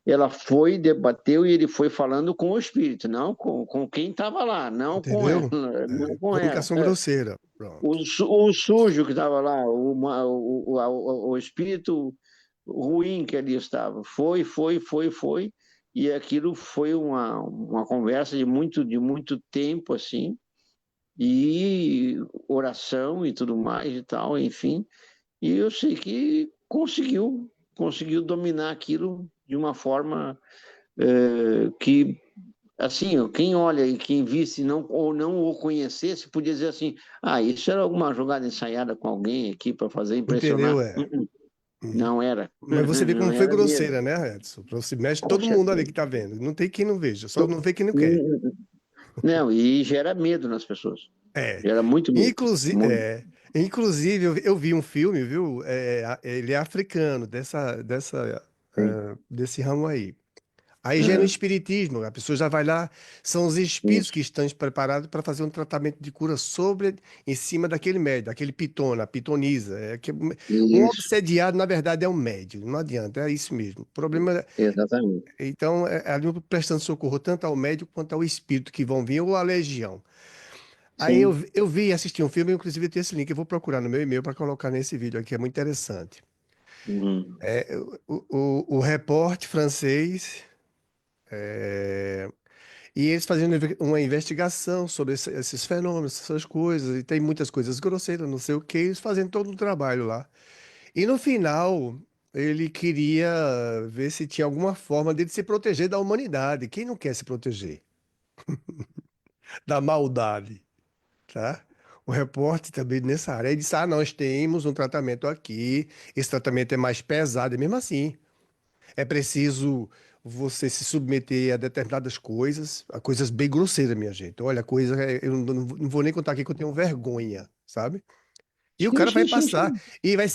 ela foi, debateu e ele foi falando com o espírito, não com quem estava lá, não com ela, entendeu? não É, com ela. comunicação grosseira. O, Pronto. o sujo que estava lá, o espírito ruim que ali estava, foi, e aquilo foi uma conversa de muito tempo, assim, e oração e tudo mais e tal, enfim. E eu sei que conseguiu dominar aquilo de uma forma que, assim, quem olha e quem visse não, ou não o conhecesse, podia dizer assim, isso era alguma jogada ensaiada com alguém aqui para fazer Entendeu? impressionar. É. Uhum. Não era, Mas você vê não como foi era mesmo, grosseira, né, Edson? Você mexe com todo mundo ali certeza. que tá vendo. Não tem quem não veja, só não vê quem não quer. Não, e gera medo nas pessoas. É. Gera muito medo. Inclusive, Muito. é, inclusive eu vi um filme, viu? Ele é africano, desse ramo aí. Aí já é no É, espiritismo, a pessoa já vai lá, são os espíritos isso, que estão preparados para fazer um tratamento de cura em cima daquele médium, daquele pitona, pitonisa. Um isso, obsediado, na verdade, é um médium, não adianta, é isso mesmo. O problema exatamente. então, é ali prestando socorro tanto ao médico quanto ao espírito que vão vir, ou à legião. Aí Sim. eu vi e assisti um filme, inclusive tem esse link, eu vou procurar no meu e-mail para colocar nesse vídeo aqui, é muito interessante. Uhum. O repórter francês, é, e eles fazendo uma investigação sobre esses fenômenos, essas coisas, e tem muitas coisas grosseiras, não sei o que, eles fazendo todo um trabalho lá. E no final, ele queria ver se tinha alguma forma dele se proteger da humanidade. Quem não quer se proteger da maldade, tá? O repórter também nessa área, ele disse, nós temos um tratamento aqui, esse tratamento é mais pesado, e mesmo assim, é preciso você se submeter a determinadas coisas, a coisas bem grosseiras, minha gente. Olha, eu não vou nem contar aqui que eu tenho vergonha, sabe? E o cara vai passar Sim.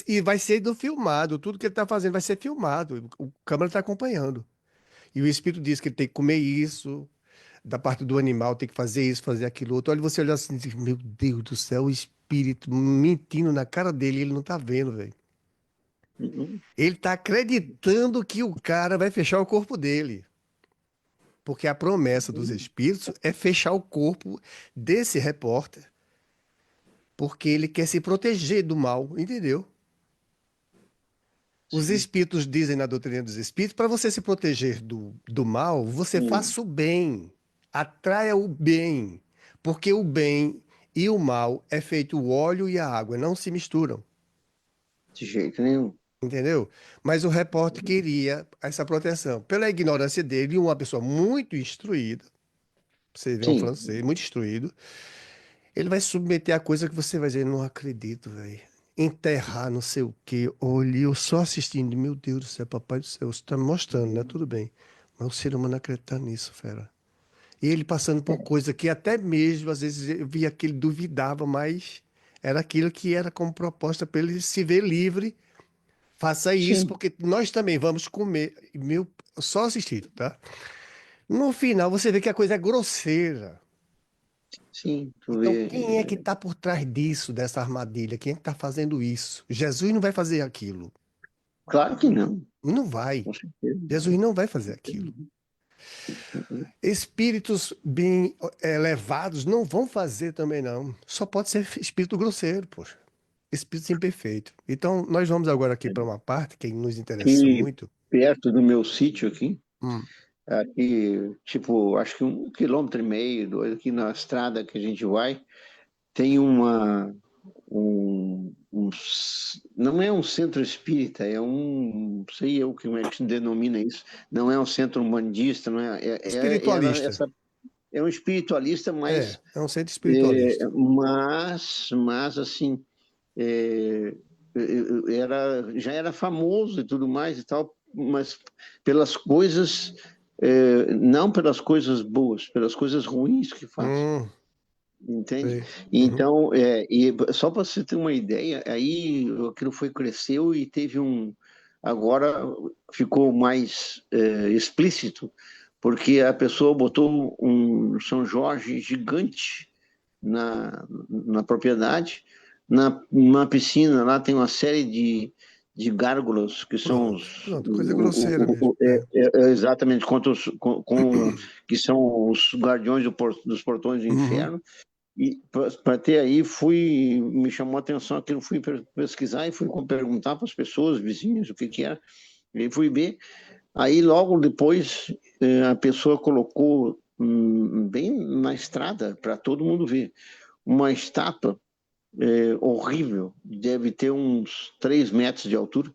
e vai ser filmado, tudo que ele está fazendo vai ser filmado, o câmera está acompanhando. E o espírito diz que ele tem que comer isso, da parte do animal, tem que fazer isso, fazer aquilo outro. Olha, você olha assim e diz, meu Deus do céu, o espírito mentindo na cara dele, ele não tá vendo, velho. Uhum. Ele tá acreditando que o cara vai fechar o corpo dele. Porque a promessa dos espíritos é fechar o corpo desse repórter porque ele quer se proteger do mal, entendeu? Os Sim. espíritos dizem na doutrina dos espíritos, para você se proteger do mal, você Sim. faça o bem, atraia o bem, porque o bem e o mal é feito o óleo e a água, não se misturam, De jeito nenhum. entendeu? Mas o repórter queria essa proteção. Pela ignorância dele, uma pessoa muito instruída, você vê um Sim. francês muito instruído, ele vai submeter a coisa que você vai dizer, não acredito, velho. Enterrar não sei o quê. Olha, eu só assistindo, meu Deus do céu, papai do céu, você tá me mostrando, né? Tudo bem. Mas o ser humano não acredita nisso, fera. E ele passando por coisa que até mesmo, às vezes, eu via que ele duvidava, mas era aquilo que era como proposta para ele se ver livre. Faça isso, Sim. porque nós também vamos comer. Meu, só assistir, tá? No final, você vê que a coisa é grosseira. Sim. Tu Então, quem é que vê. está por trás disso, dessa armadilha? Quem é que está fazendo isso? Jesus não vai fazer aquilo. Claro que não. Não vai. Com certeza. Jesus não vai fazer aquilo. Espíritos bem elevados não vão fazer também, não. Só pode ser espírito grosseiro, poxa. Espírito imperfeito. Então, nós vamos agora aqui para uma parte que nos interessa Aqui muito. perto do meu sítio aqui, Hum. aqui, tipo, acho que 1,5 km, 2 aqui na estrada que a gente vai, tem não é um centro espírita, é não sei eu como é que se denomina isso, não é um centro umbandista, não é, Espiritualista. é um espiritualista, É um centro espiritualista. mas assim, é, já era famoso e tudo mais e tal, mas pelas coisas, não pelas coisas boas, pelas coisas ruins que faz, Hum, entende? sei. Uhum. Então, e só para você ter uma ideia, aí aquilo foi cresceu e teve agora ficou mais explícito, porque a pessoa botou um São Jorge gigante na propriedade. Na piscina lá tem uma série de gárgulas que são Pronto, pronto. Coisa grosseira mesmo. É. exatamente que são os guardiões dos portões do Uhum. inferno. E para ter aí, me chamou a atenção aquilo, fui pesquisar e fui perguntar para as pessoas, vizinhos, o que que era. E fui ver. Aí logo depois a pessoa colocou bem na estrada para todo mundo ver uma estátua horrível, deve ter uns 3 metros de altura,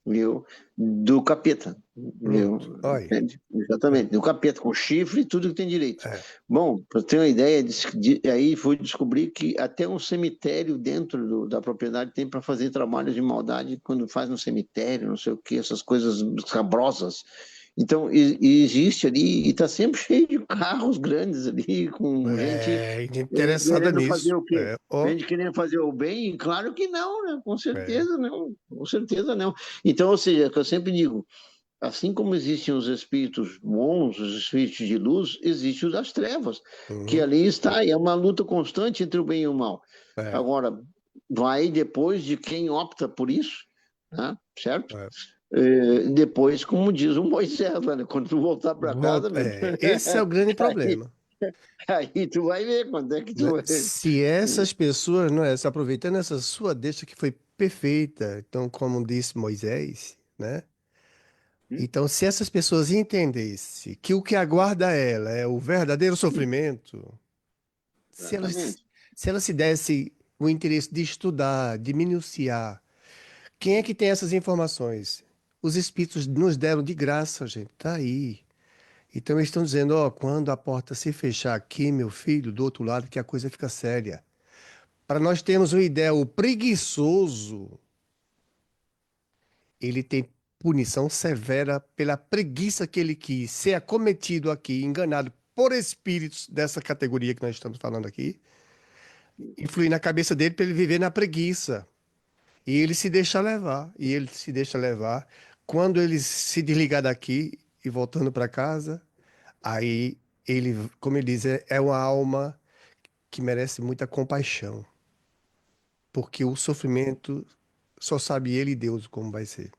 viu? Do capeta, Pronto. viu? Olha. Entende? Exatamente, do capeta, com chifre e tudo que tem direito. É. Bom, para ter uma ideia, aí fui descobrir que até um cemitério dentro da propriedade tem para fazer trabalhos de maldade quando faz no cemitério, não sei o que, essas coisas sabrosas. Então, e existe ali, e está sempre cheio de carros grandes ali, com gente É, interessada querendo fazer nisso. o quê? É, ó. Gente querendo fazer o bem? Claro que não, né? Com É. certeza não. Com certeza não. Então, ou seja, é que eu sempre digo, assim como existem os espíritos bons, os espíritos de luz, existe os das trevas, que Uhum. ali está, e é uma luta constante entre o bem e o mal. É, Agora, vai depois de quem opta por isso, né? Certo? é. Depois, como diz o Moisés, né? Quando tu voltar para casa, meu, Esse é o grande aí, problema, aí tu vai ver quando é que tu né? vai. Se essas pessoas, não é, se aproveitando essa sua deixa que foi perfeita, então, como disse Moisés, né? Então, se essas pessoas entendessem que o que aguarda ela é o verdadeiro sofrimento, se elas, Exatamente. se elas se desse o interesse de estudar, de minuciar, quem é que tem essas informações? Os espíritos nos deram de graça, gente. Tá aí. Então eles estão dizendo, ó, quando a porta se fechar aqui, meu filho, do outro lado, que a coisa fica séria. Para nós termos uma ideia, o preguiçoso, ele tem punição severa pela preguiça que ele quis ser acometido aqui, enganado por espíritos dessa categoria que nós estamos falando aqui, influir na cabeça dele para ele viver na preguiça. E ele se deixa levar, e ele se deixa levar. Quando ele se desligar daqui e voltando para casa, aí ele, como ele diz, é uma alma que merece muita compaixão, porque o sofrimento só sabe ele e Deus como vai ser.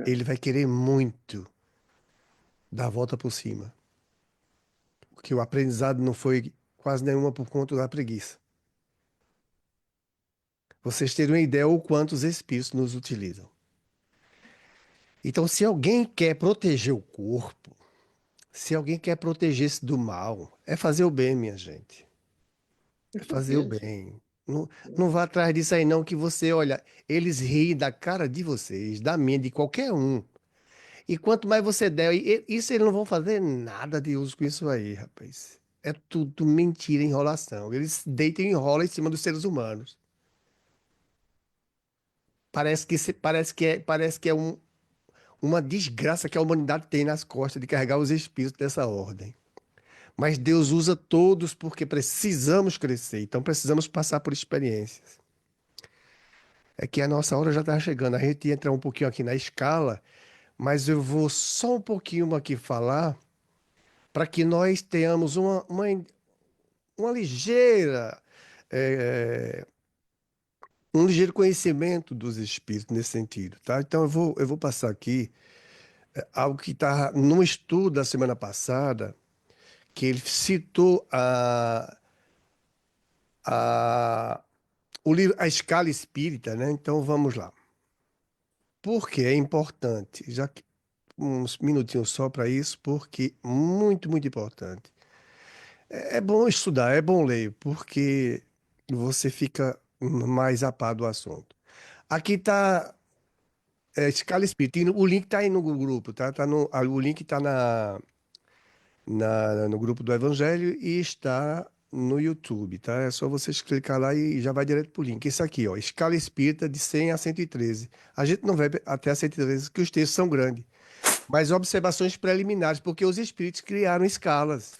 Ele vai querer muito dar a volta por cima, porque o aprendizado não foi quase nenhuma por conta da preguiça. Vocês terem uma ideia o quanto os espíritos nos utilizam. Então, se alguém quer proteger o corpo, se alguém quer proteger-se do mal, é fazer o bem, minha gente. Com É fazer o certeza. bem. Não, não vá atrás disso aí, não, que você, olha, eles riem da cara de vocês, da minha, de qualquer um. E quanto mais você der, isso eles não vão fazer nada de uso com isso aí, rapaz. É tudo mentira, enrolação. Eles deitam e enrolam em cima dos seres humanos. Parece que é uma desgraça que a humanidade tem nas costas de carregar os espíritos dessa ordem. Mas Deus usa todos porque precisamos crescer, então precisamos passar por experiências. É que a nossa hora já está chegando. A gente ia entrar um pouquinho aqui na escala, mas eu vou só um pouquinho aqui falar para que nós tenhamos uma ligeira, é, um ligeiro conhecimento dos espíritos nesse sentido, tá? Então eu vou passar aqui algo que está num estudo da semana passada, que ele citou a, o livro A Escala Espírita, né? Então vamos lá. Por que é importante? Já que uns minutinhos só para isso, porque muito, muito importante. É bom estudar, é bom ler, porque você fica mais a par do assunto. Aqui está Escala Espírita. O link está aí no grupo, tá? O link está no grupo do Evangelho e está no YouTube, tá? É só vocês clicar lá e já vai direto pro link. Esse aqui, ó, Escala Espírita de 100 a 113. A gente não vai até a 113, porque os textos são grandes. Mas observações preliminares, porque os espíritos criaram escalas.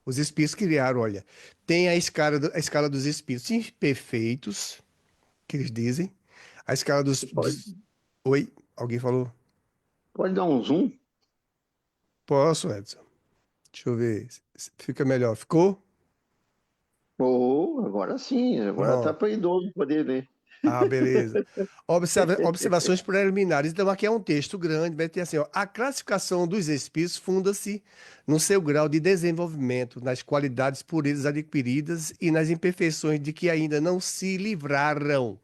Os espíritos criaram, olha, tem a escala dos espíritos imperfeitos, que eles dizem. A escala Você pode, Oi, alguém falou? pode dar um zoom? Posso, Edson? Deixa eu ver. Fica melhor. Ficou? Oh, agora sim, agora tá Pronto. para idoso poder ler. Ah, beleza. Observações preliminares. Então, aqui é um texto grande, vai ter assim, ó, a classificação dos espíritos funda-se no seu grau de desenvolvimento, nas qualidades por eles adquiridas e nas imperfeições de que ainda não se livraram.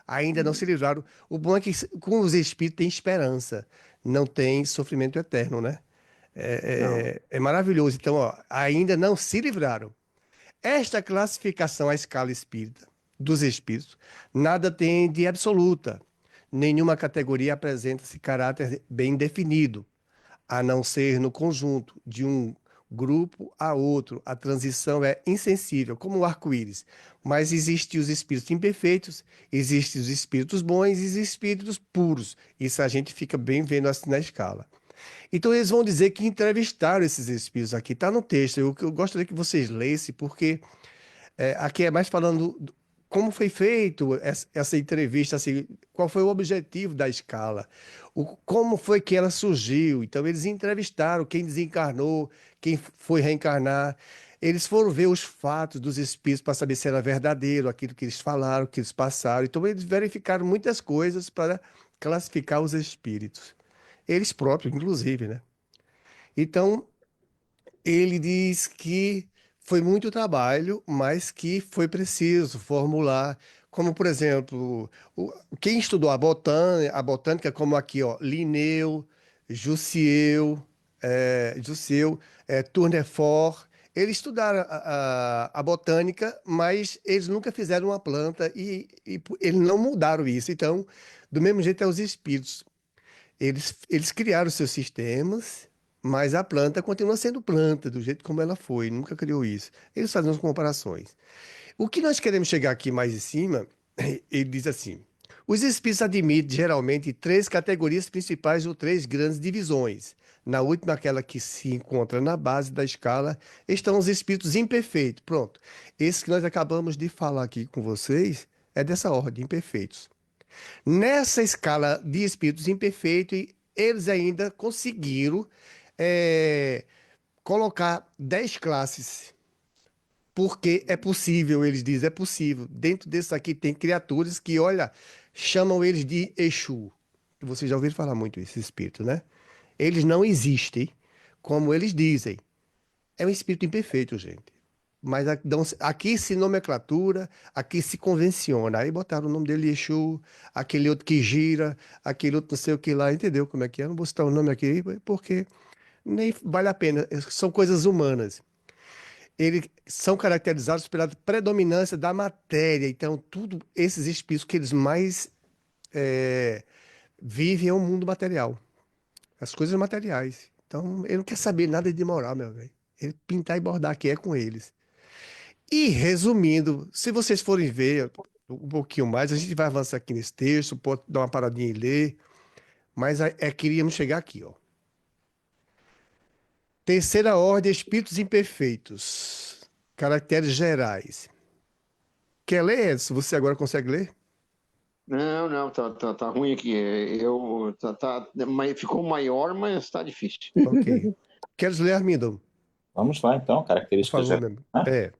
Ainda não se livraram. O bom é que com os espíritos tem esperança, não tem sofrimento eterno, né? Não, É maravilhoso. Então, ó, ainda não se livraram. Esta classificação à escala espírita dos espíritos nada tem de absoluta. Nenhuma categoria apresenta-se caráter bem definido, a não ser no conjunto de um grupo a outro. A transição é insensível, como o arco-íris. Mas existem os espíritos imperfeitos, existem os espíritos bons e os espíritos puros. Isso a gente fica bem vendo assim na escala. Então eles vão dizer que entrevistaram esses espíritos aqui. Está no texto. Eu gostaria que vocês lessem, porque aqui é mais falando como foi feito essa entrevista, assim, qual foi o objetivo da escala, como foi que ela surgiu. Então, eles entrevistaram quem desencarnou, quem foi reencarnar. Eles foram ver os fatos dos espíritos para saber se era verdadeiro aquilo que eles falaram, que eles passaram. Então, eles verificaram muitas coisas para classificar os espíritos. Eles próprios, inclusive, né? Então, ele diz que foi muito trabalho, mas que foi preciso formular, como por exemplo, quem estudou a botânica, como aqui, ó, Linneu, Jussieu, Tournefort, eles estudaram a botânica, mas eles nunca fizeram uma planta e eles não mudaram isso. Então, do mesmo jeito é os espíritos. Eles criaram seus sistemas, mas a planta continua sendo planta, do jeito como ela foi, nunca criou isso. Eles fazem as comparações. O que nós queremos chegar aqui mais em cima, ele diz assim: os espíritos admitem geralmente três categorias principais ou três grandes divisões. Na última, aquela que se encontra na base da escala, estão os espíritos imperfeitos. Pronto. Esse que nós acabamos de falar aqui com vocês é dessa ordem, imperfeitos. Nessa escala de espíritos imperfeitos, eles ainda conseguiram é, colocar 10 classes. Porque é possível, eles dizem, é possível. Dentro desse aqui tem criaturas que, olha, chamam eles de Exu. Vocês já ouviram falar muito esse espírito, né? Eles não existem, como eles dizem. É um espírito imperfeito, gente. mas aqui se nomenclatura, aqui se convenciona. Aí botaram o nome dele Exu, aquele outro que gira, aquele outro não sei o que lá, entendeu como é que é? Eu não vou citar o nome aqui, porque nem vale a pena, são coisas humanas. Eles são caracterizados pela predominância da matéria, então tudo, esses espíritos que eles mais vivem é o mundo material, as coisas materiais. Então, ele não quer saber nada de moral, meu velho. Ele pintar e bordar aqui é com eles. E resumindo, se vocês forem ver um pouquinho mais, a gente vai avançar aqui nesse texto, pode dar uma paradinha e ler, mas queríamos chegar aqui, ó. Terceira ordem, espíritos imperfeitos. Caracteres gerais. Quer ler, Edson? Você agora consegue ler? Não, tá ruim aqui. Mas ficou maior, mas tá difícil. Ok. Queres ler, Armindo? Vamos lá, então, Por características favor, gerais, meu amigo. né?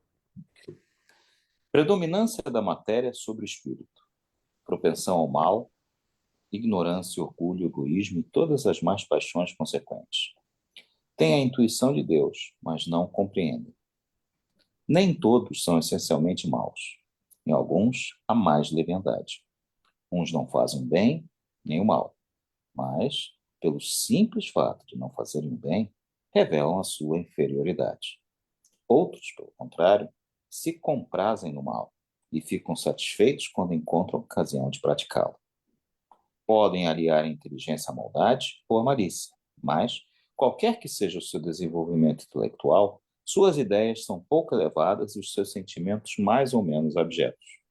Predominância da matéria sobre o espírito, propensão ao mal, ignorância, orgulho, egoísmo e todas as más paixões consequentes. Tem a intuição de Deus, mas não compreendem. Nem todos são essencialmente maus. Em alguns, há mais leviandade. Uns não fazem o bem, nem o mal, mas, pelo simples fato de não fazerem o bem, revelam a sua inferioridade. Outros, pelo contrário, se comprazem no mal e ficam satisfeitos quando encontram ocasião de praticá-lo. Podem aliar a inteligência à maldade ou à malícia, mas, qualquer que seja o seu desenvolvimento intelectual, suas ideias são pouco elevadas e os seus sentimentos mais ou menos abjetos.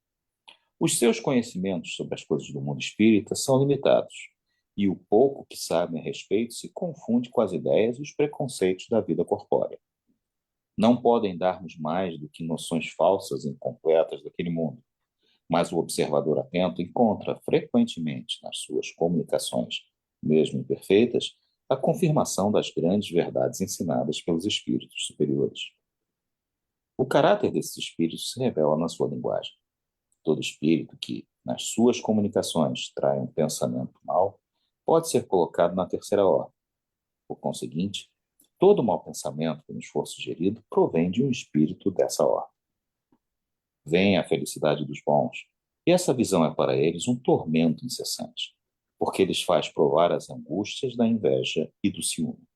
Os seus conhecimentos sobre as coisas do mundo espírita são limitados, e o pouco que sabem a respeito se confunde com as ideias e os preconceitos da vida corpórea. Não podem dar-nos mais do que noções falsas e incompletas daquele mundo, mas o observador atento encontra frequentemente nas suas comunicações, mesmo imperfeitas, a confirmação das grandes verdades ensinadas pelos espíritos superiores. O caráter desses espíritos se revela na sua linguagem. Todo espírito que, nas suas comunicações, trai um pensamento mau, pode ser colocado na terceira ordem. Por conseguinte, todo mau pensamento que nos for sugerido provém de um espírito dessa ordem. Vem a felicidade dos bons, e essa visão é para eles um tormento incessante, porque lhes faz provar as angústias da inveja e do ciúme.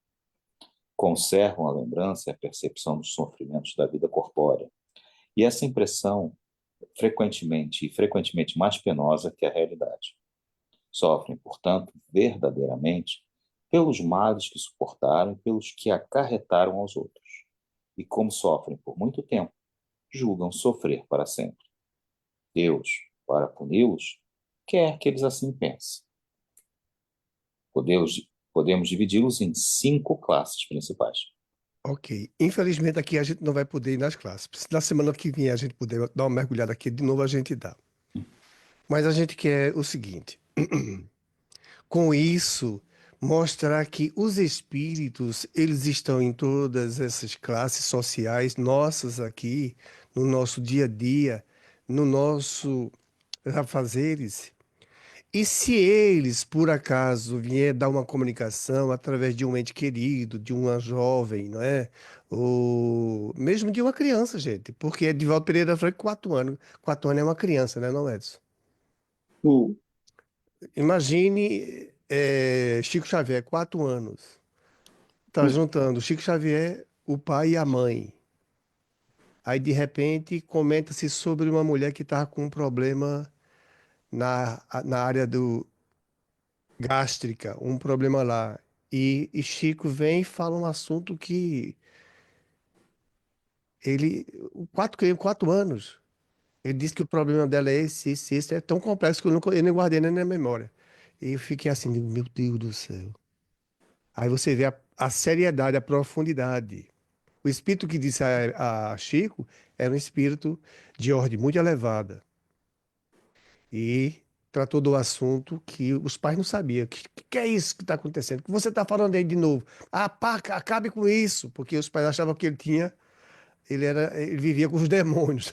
Conservam a lembrança e a percepção dos sofrimentos da vida corpórea, e essa impressão frequentemente mais penosa que a realidade. Sofrem, portanto, verdadeiramente pelos males que suportaram e pelos que acarretaram aos outros. E como sofrem por muito tempo, julgam sofrer para sempre. Deus, para puni-los, quer que eles assim pensem. Podemos dividi-los em 5 classes principais. Ok. Infelizmente aqui a gente não vai poder ir nas classes. Se na semana que vem a gente puder dar uma mergulhada aqui de novo, a gente dá. Mas a gente quer o seguinte: com isso, mostrar que os espíritos, eles estão em todas essas classes sociais nossas aqui, no nosso dia a dia, no nosso afazeres. E se eles, por acaso, vier dar uma comunicação através de um ente querido, de uma jovem, não é? Ou mesmo de uma criança, gente, porque Edivaldo Pereira Franco, 4 anos. 4 anos é uma criança, né, não, Edson? O- Imagine Chico Xavier, 4 anos. Tá o- juntando Chico Xavier, o pai e a mãe. Aí, de repente, comenta-se sobre uma mulher que estava com um problema na área do gástrica, um problema lá. E Chico vem e fala um assunto que ele, 4 anos, ele disse que o problema dela é esse, é tão complexo que eu nem guardei nem na memória. E eu fiquei assim, meu Deus do céu. Aí você vê a seriedade, a profundidade. O espírito que disse a Chico era um espírito de ordem muito elevada. E tratou do assunto que os pais não sabiam. Que é isso que está acontecendo? O que você está falando aí de novo? Ah, pá, acabe com isso, porque os pais achavam que ele vivia com os demônios.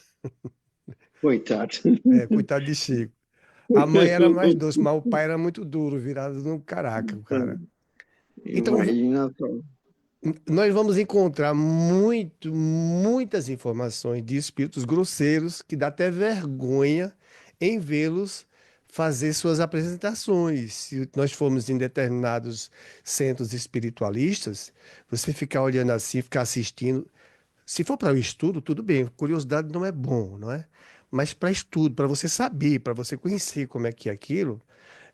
Coitado. Coitado de Chico. A mãe era mais doce, mas o pai era muito duro, virado num caraca, o cara. Então, Imagina só. Nós vamos encontrar muitas informações de espíritos grosseiros que dá até vergonha em vê-los fazer suas apresentações. Se nós formos em determinados centros espiritualistas, você ficar olhando assim, ficar assistindo. Se for para o estudo, tudo bem. Curiosidade não é bom, não é? Mas para estudo, para você saber, para você conhecer como é que é aquilo,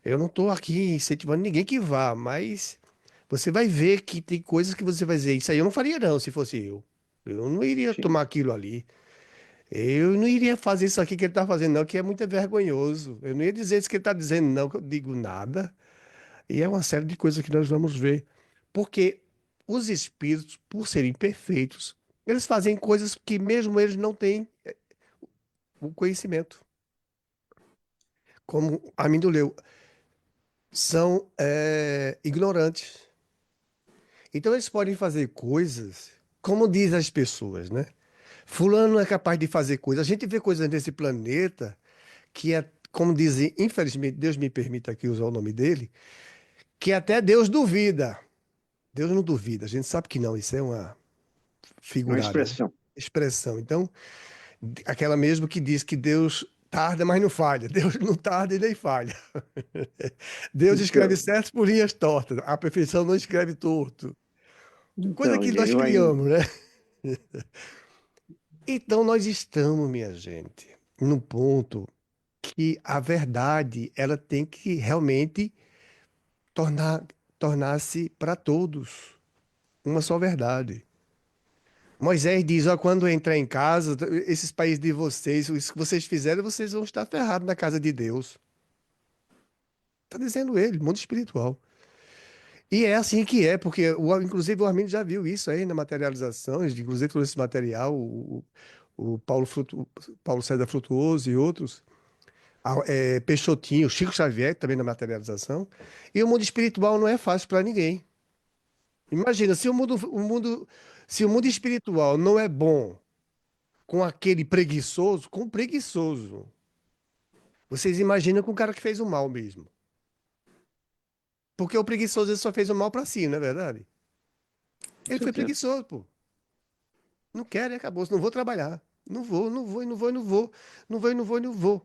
eu não estou aqui incentivando ninguém que vá, mas você vai ver que tem coisas que você vai dizer, isso aí eu não faria não, se fosse eu. Eu não iria Sim, tomar aquilo ali. Eu não iria fazer isso aqui que ele está fazendo, não, que é muito vergonhoso. Eu não ia dizer isso que ele está dizendo, não, que eu digo nada. E é uma série de coisas que nós vamos ver. Porque os espíritos, por serem perfeitos, eles fazem coisas que mesmo eles não têm o conhecimento. Como Armindo leu, são ignorantes. Então eles podem fazer coisas, como diz as pessoas, né? Fulano é capaz de fazer coisas. A gente vê coisas nesse planeta que é, como dizem, infelizmente, Deus me permita aqui usar o nome dele, que até Deus duvida. Deus não duvida, a gente sabe que não, isso é uma é uma figurada, né? expressão. Expressão. Então, aquela mesmo que diz que Deus tarda, mas não falha. Deus não tarda e nem falha. Deus escreve Então, certo por linhas tortas. A perfeição não escreve torto. Coisa então, que e nós aí vai. criamos, né? Então nós estamos, minha gente, no ponto que a verdade ela tem que realmente tornar tornar-se para todos uma só verdade. Moisés diz, ó, quando entrar em casa, esses países de vocês, isso que vocês fizeram, vocês vão estar ferrados na casa de Deus. Está dizendo ele, mundo espiritual. E é assim que é, porque inclusive o Armindo já viu isso aí na materialização, inclusive todo esse material, o Paulo César Frutuoso e outros, Peixotinho, Chico Xavier, também na materialização. E o mundo espiritual não é fácil para ninguém. Imagina, se o mundo espiritual não é bom com aquele preguiçoso, com o preguiçoso. Vocês imaginam com o cara que fez o mal mesmo. Porque o preguiçoso ele só fez o mal para si, não é verdade? Com Ele foi certeza. preguiçoso, pô. Não quero e acabou. Não vou trabalhar. Não vou, não vou, não vou, não vou. Não vou, não vou, não vou.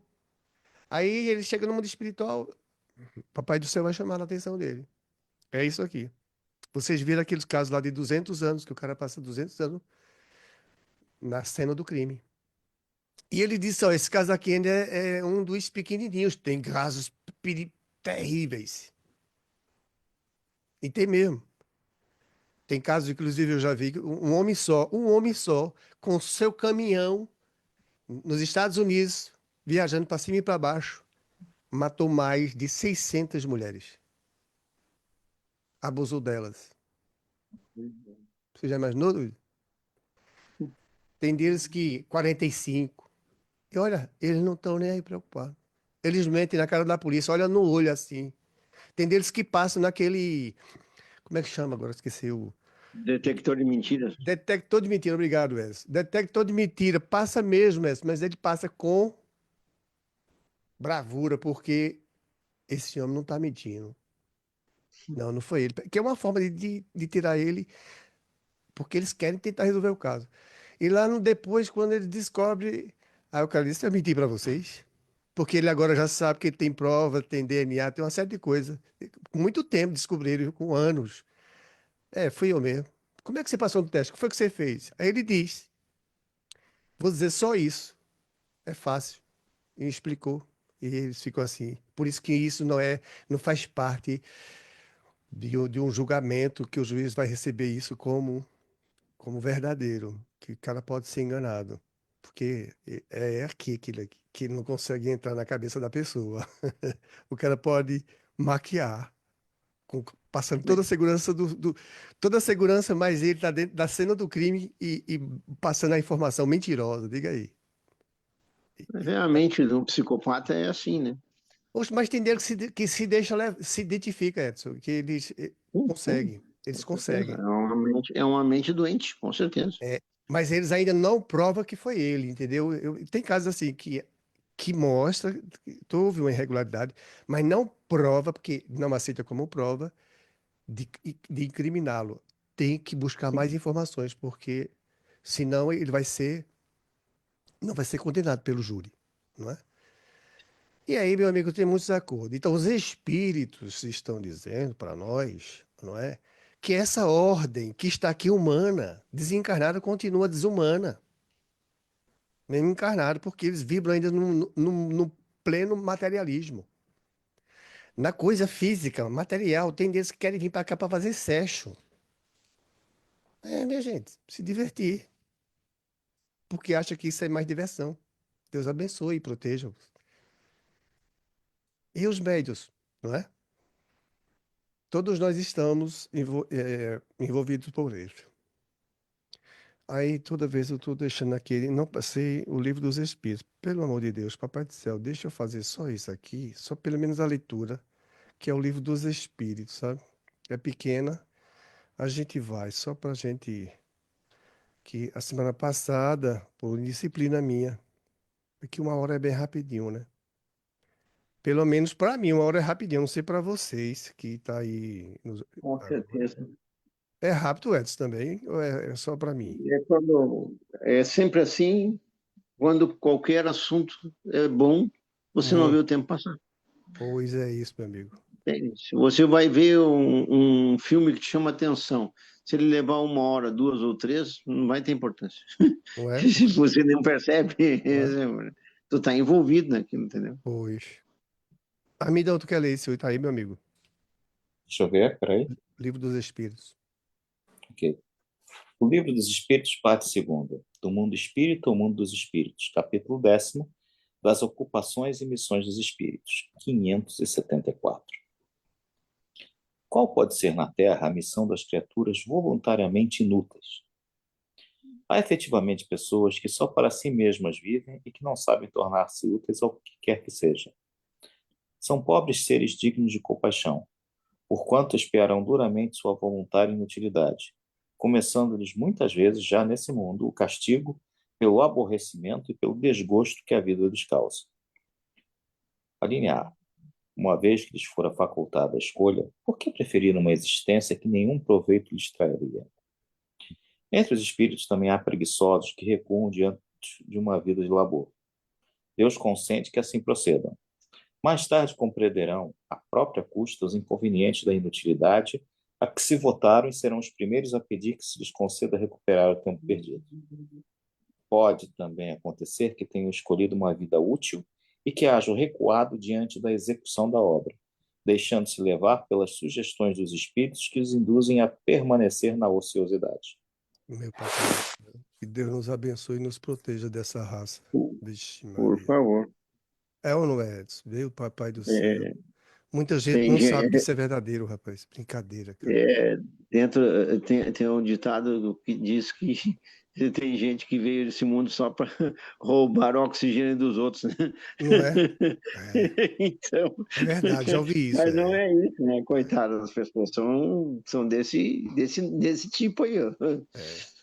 Aí ele chega no mundo espiritual, Papai do Céu vai chamar a atenção dele. É isso aqui. Vocês viram aqueles casos lá de 200 anos, que o cara passa 200 anos na cena do crime. E ele disse, ó, esse caso aqui ainda é um dos pequenininhos. Tem casos terríveis. E tem mesmo. Tem casos, inclusive, eu já vi que um homem só, com seu caminhão, nos Estados Unidos, viajando para cima e para baixo, matou mais de 600 mulheres. Abusou delas. Você já imaginou, Luiz? Tem deles que 45. E olha, eles não estão nem aí preocupados. Eles mentem na cara da polícia, olha no olho assim. Tem deles que passam naquele. Como é que chama agora? Esqueci o. Detector de mentiras. Detector de mentira, obrigado, Wes. Detector de mentira, passa mesmo, Wes, mas ele passa com bravura, porque esse homem não está mentindo. Não, não foi ele. Que é uma forma de tirar ele, porque eles querem tentar resolver o caso. E lá no depois, quando ele descobre, aí o cara disse, eu menti para vocês. Porque ele agora já sabe que ele tem prova, tem DNA, tem uma série de coisas. Com muito tempo descobriram, com anos. É, fui eu mesmo. Como é que você passou no teste? O que foi que você fez? Aí ele diz, vou dizer só isso. É fácil. E explicou. E eles ficam assim. Por isso que isso não faz parte de um julgamento que o juiz vai receber isso como verdadeiro, que o cara pode ser enganado, porque é aqui que ele não consegue entrar na cabeça da pessoa. O cara pode maquiar, passando toda a segurança toda a segurança, mas ele está dentro da cena do crime e passando a informação mentirosa, diga aí. Mas é, a mente do psicopata é assim, né? Poxa, mas tem dele que se deixa, se identifica, Edson, que Sim, eles com certeza. conseguem. É uma mente doente, com certeza. Mas eles ainda não provam que foi ele, entendeu? Tem casos assim que mostra que houve uma irregularidade, mas não prova, porque não aceita como prova, de incriminá-lo. tem que buscar mais informações, porque senão ele não vai ser condenado pelo júri, não é? E aí, meu amigo, tem muitos acordos. Então, os espíritos estão dizendo para nós, não é? Que essa ordem que está aqui humana, desencarnada, continua desumana. Mesmo encarnado, porque eles vibram ainda no pleno materialismo. Na coisa física, material, tem deles que querem vir para cá para fazer sexo. É, minha gente, se divertir. Porque acha que isso é mais diversão. Deus abençoe e proteja-os. E os médios, não é? Todos nós estamos envolvidos por ele. Aí toda vez eu estou deixando aquele, não passei o livro dos Espíritos. Pelo amor de Deus, Papai do Céu, deixa eu fazer só isso aqui, só pelo menos a leitura, que é o livro dos Espíritos, sabe? É pequena, a gente vai, só para a gente, que a semana passada, por disciplina minha, porque uma hora é bem rapidinho, né? Pelo menos para mim, uma hora é rapidinho, não sei para vocês que tá aí Com agora. certeza. É rápido, Edson, também, ou é só para mim? É sempre assim, quando qualquer assunto é bom, você não vê Muito. o tempo passar. Pois é isso, meu amigo. Se você vai ver um filme que te chama atenção, se ele levar 1 hora, 2 ou 3, não vai ter importância. Não é? Se você não percebe, Não é? tu está envolvido naquilo, entendeu? Pois. Amidão, tu quer ler esse tá aí, meu amigo? Deixa eu ver, peraí. Livro dos Espíritos. Ok. O Livro dos Espíritos, parte segunda. Do mundo espírita ao mundo dos espíritos. Capítulo 10º. Das ocupações e missões dos espíritos. 574. Qual pode ser na Terra a missão das criaturas voluntariamente inúteis? Há efetivamente pessoas que só para si mesmas vivem e que não sabem tornar-se úteis ao que quer que seja. São pobres seres dignos de compaixão, porquanto esperam duramente sua voluntária inutilidade, começando-lhes muitas vezes já nesse mundo o castigo pelo aborrecimento e pelo desgosto que a vida lhes causa. A linha A. Uma vez que lhes fora facultada a escolha, por que preferir uma existência que nenhum proveito lhes traria? Entre os espíritos também há preguiçosos que recuam diante de uma vida de labor. Deus consente que assim procedam. Mais tarde compreenderão, à própria custa, os inconvenientes da inutilidade a que se votaram e serão os primeiros a pedir que se lhes conceda recuperar o tempo perdido. Pode também acontecer que tenham escolhido uma vida útil e que hajam recuado diante da execução da obra, deixando-se levar pelas sugestões dos espíritos que os induzem a permanecer na ociosidade. Meu Papai do Céu. Que Deus nos abençoe e nos proteja dessa raça. Por, Vixe, por Maria. favor. É ou não é, Edson? Meu Papai do céu. É, Muita gente tem, não sabe que isso é verdadeiro, rapaz. Brincadeira, cara. tem um ditado que diz que tem gente que veio desse mundo só para roubar o oxigênio dos outros, né? Não é? É, Então, é verdade, já ouvi isso. mas não É, é isso, né? Coitadas das pessoas, são desse tipo aí, ó. é.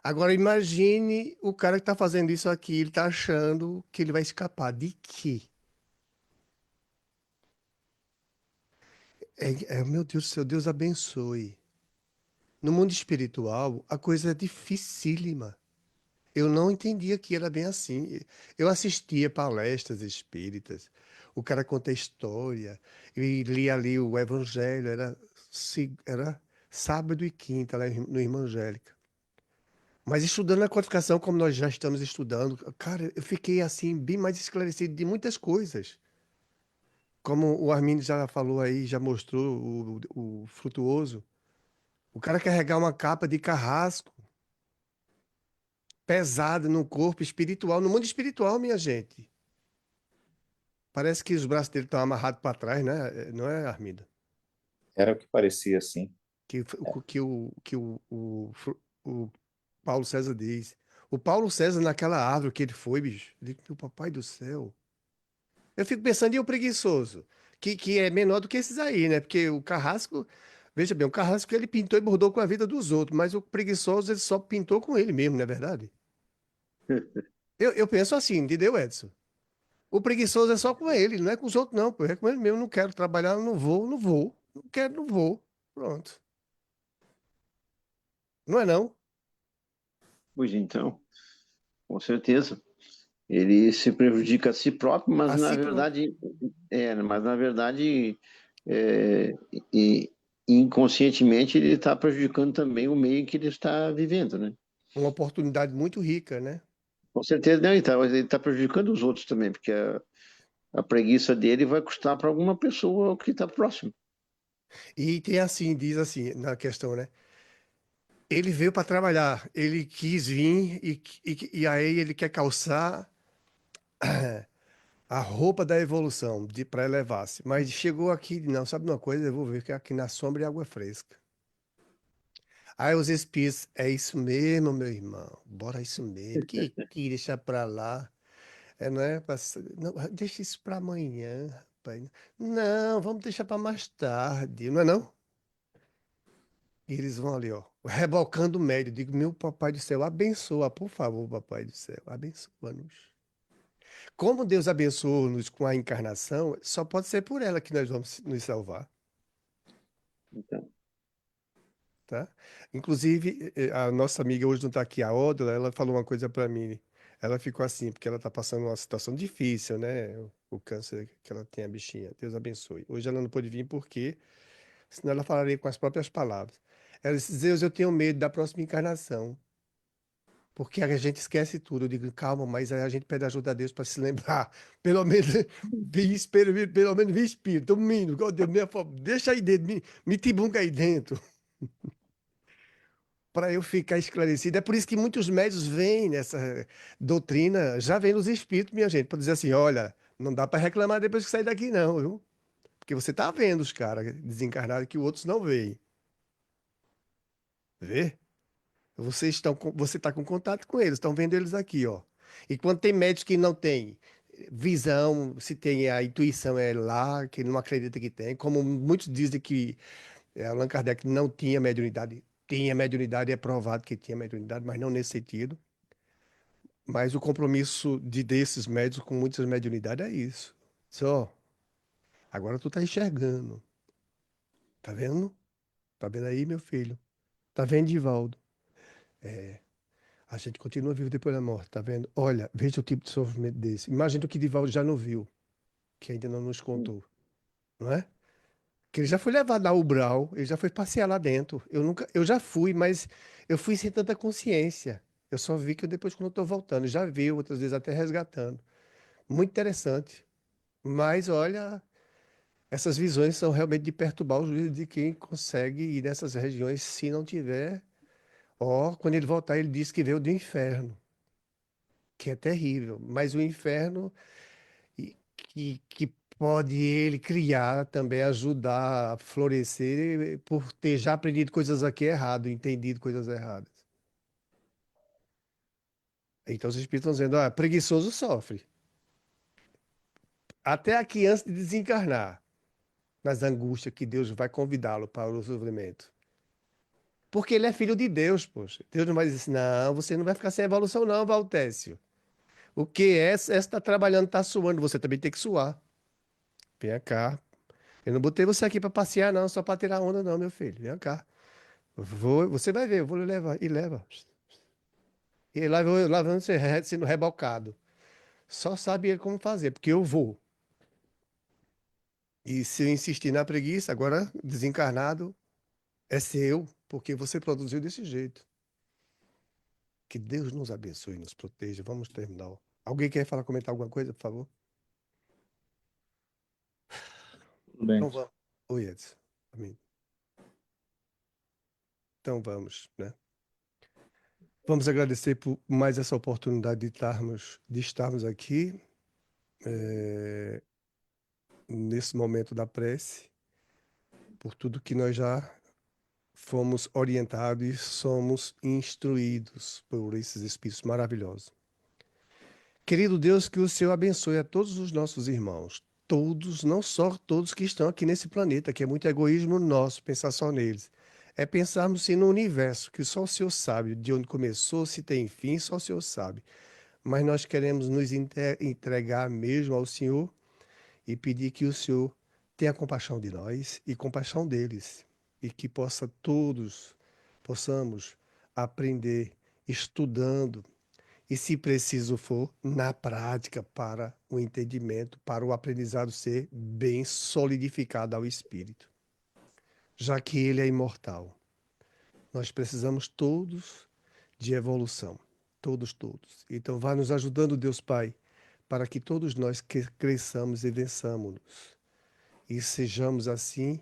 Agora imagine o cara que tá fazendo isso aqui, ele tá achando que ele vai escapar. De quê? Meu Deus do céu, Deus abençoe. No mundo espiritual, a coisa é dificílima. Eu não entendia que era bem assim. Eu assistia palestras espíritas, o cara conta a história, e lia ali o Evangelho, era sábado e quinta lá no Irmã Angélica. Mas estudando a codificação, como nós já estamos estudando, cara, eu fiquei assim, bem mais esclarecido de muitas coisas. Como o Armindo já falou aí, já mostrou o frutuoso. O cara carregar uma capa de carrasco pesada no corpo espiritual, no mundo espiritual, minha gente. Parece que os braços dele estão amarrados para trás, né? Não é, Armindo? Era o que parecia assim. Que o Paulo César diz. O Paulo César, naquela árvore que ele foi, bicho, ele, meu papai do céu. Eu fico pensando, e o preguiçoso? Que é menor do que esses aí, né? Porque o carrasco, veja bem, o carrasco ele pintou e bordou com a vida dos outros, mas o preguiçoso ele só pintou com ele mesmo, não é verdade? Eu penso assim, entendeu, Edson? O preguiçoso é só com ele, não é com os outros, não, pô. É com ele mesmo. Não quero trabalhar, não vou, não vou. Não quero, não vou. Pronto. Não é não? Pois então, com certeza. Ele se prejudica a si próprio, mas na Assim próprio. verdade, mas na verdade, é, e- inconscientemente ele está prejudicando também o meio em que ele está vivendo, né? Uma oportunidade muito rica, né? Com certeza, não, ele tá prejudicando os outros também, porque a preguiça dele vai custar para alguma pessoa que está próximo. E tem assim, diz assim, na questão, né? Ele veio para trabalhar, ele quis vir e aí ele quer calçar a roupa da evolução para elevar-se. Mas chegou aqui, não, sabe de uma coisa? Eu vou ver que aqui na sombra é água fresca. Aí os espíritos, é isso mesmo, meu irmão. Bora isso mesmo. Que deixa pra lá. É, não é? Não, deixa isso pra amanhã, rapaz. Não, vamos deixar pra mais tarde, não é não? E eles vão ali, ó, rebocando o médio. Digo, meu papai do céu, abençoa, por favor, papai do céu, abençoa-nos. Como Deus abençoa-nos com a encarnação, só pode ser por ela que nós vamos nos salvar. Então, Tá? Inclusive, a nossa amiga hoje não está aqui, a Odila, ela falou uma coisa para mim. Ela ficou assim, porque ela está passando uma situação difícil, né? O câncer que ela tem, a bichinha. Deus abençoe. Hoje ela não pôde vir porque, senão ela falaria com as próprias palavras. Ela disse, Zeus, eu tenho medo da próxima encarnação, porque a gente esquece tudo. Eu digo, calma, mas aí a gente pede ajuda a Deus para se lembrar. Pelo menos, vi espírito, pelo menos vi espírito, menino, oh, Deus, deixa aí dentro, me tibunga aí dentro. Para eu ficar esclarecido. É por isso que muitos médios vêm nessa doutrina, já vem nos espíritos, minha gente, para dizer assim: olha, não dá para reclamar depois que sair daqui, não, viu? Porque você tá vendo os caras desencarnados que outros não veem. Vê? Você está com contato com eles, estão vendo eles aqui, ó. E quando tem médicos que não têm visão, se tem a intuição é lá, que não acredita que tem, como muitos dizem que Allan Kardec não tinha mediunidade, tinha mediunidade, é provado que tinha mediunidade, mas não nesse sentido. Mas o compromisso desses médios com muitas mediunidades é isso. Só, agora tu tá enxergando. Tá vendo? Tá vendo aí, meu filho? Tá vendo, Divaldo? A gente continua vivo depois da morte, tá vendo? Olha, veja o tipo de sofrimento desse. Imagina o que Divaldo já não viu, que ainda não nos contou, não é? Que ele já foi levado ao Umbral, ele já foi passear lá dentro. Eu já fui, mas eu fui sem tanta consciência. Eu só vi que depois quando eu tô voltando, já vi outras vezes até resgatando. Muito interessante. Mas olha, essas visões são realmente de perturbar o juízo de quem consegue ir nessas regiões se não tiver. Ó, quando ele voltar, ele diz que veio do inferno, que é terrível. Mas o inferno que pode ele criar também, ajudar a florescer por ter já aprendido coisas aqui errado, entendido coisas erradas. Então os espíritos estão dizendo, ah, preguiçoso sofre. Até aqui antes de desencarnar, nas angústias que Deus vai convidá-lo para o sofrimento. Porque ele é filho de Deus, poxa. Deus não vai dizer assim, não, você não vai ficar sem evolução não, Valtécio. O que é? Essa está trabalhando, está suando, você também tem que suar. Vem cá. Eu não botei você aqui para passear não, só para tirar onda não, meu filho. Vem cá. Você vai ver, eu vou lhe levar. E leva. E lá vão você sendo rebocado. Só sabe ele como fazer, porque eu vou. E se eu insistir na preguiça, agora desencarnado, é seu, porque você produziu desse jeito. Que Deus nos abençoe e nos proteja. Vamos terminar. Alguém quer falar, comentar alguma coisa, por favor? Tudo bem. Então vamos. Oi, Edson. Amém. Então vamos, né? Vamos agradecer por mais essa oportunidade de estarmos aqui, nesse momento da prece, por tudo que nós já fomos orientados e somos instruídos por esses Espíritos maravilhosos. Querido Deus, que o Senhor abençoe a todos os nossos irmãos. Todos, não só todos que estão aqui nesse planeta, que é muito egoísmo nosso pensar só neles. É pensarmos sim no universo, que só o Senhor sabe de onde começou, se tem fim, só o Senhor sabe. Mas nós queremos nos entregar mesmo ao Senhor e pedir que o Senhor tenha compaixão de nós e compaixão deles, e que possamos aprender, estudando, e, se preciso for, na prática, para o entendimento, para o aprendizado ser bem solidificado ao espírito, já que ele é imortal. Nós precisamos todos de evolução, todos. Então, vai nos ajudando, Deus Pai, para que todos nós cresçamos e vençamos-nos, e sejamos, assim,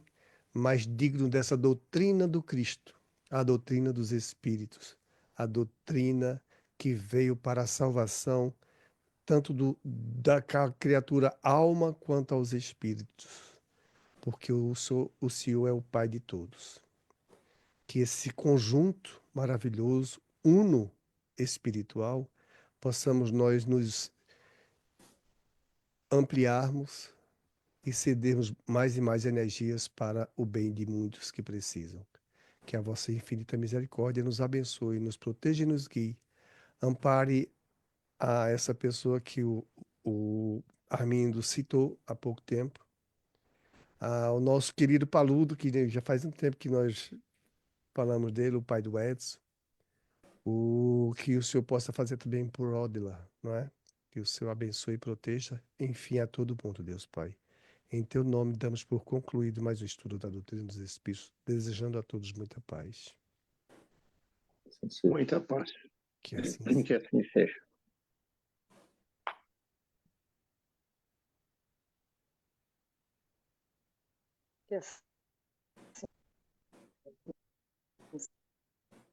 mais dignos dessa doutrina do Cristo, a doutrina dos Espíritos, a doutrina que veio para a salvação tanto da criatura alma quanto aos espíritos, porque o Senhor é o Pai de todos. Que esse conjunto maravilhoso, uno espiritual, possamos nós nos ampliarmos e cedermos mais e mais energias para o bem de muitos que precisam. Que a vossa infinita misericórdia nos abençoe, nos proteja e nos guie. Ampare a essa pessoa que o Armindo citou há pouco tempo, ao nosso querido Paludo, que já faz um tempo que nós falamos dele, o pai do Edson, o que o Senhor possa fazer também por Odila, não é? Que o Senhor abençoe e proteja, enfim, a todo mundo, Deus Pai. Em teu nome damos por concluído mais o estudo da doutrina dos Espíritos, desejando a todos muita paz. Muita paz. Que assim Que seja. assim seja. Que assim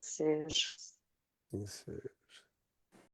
seja. Isso.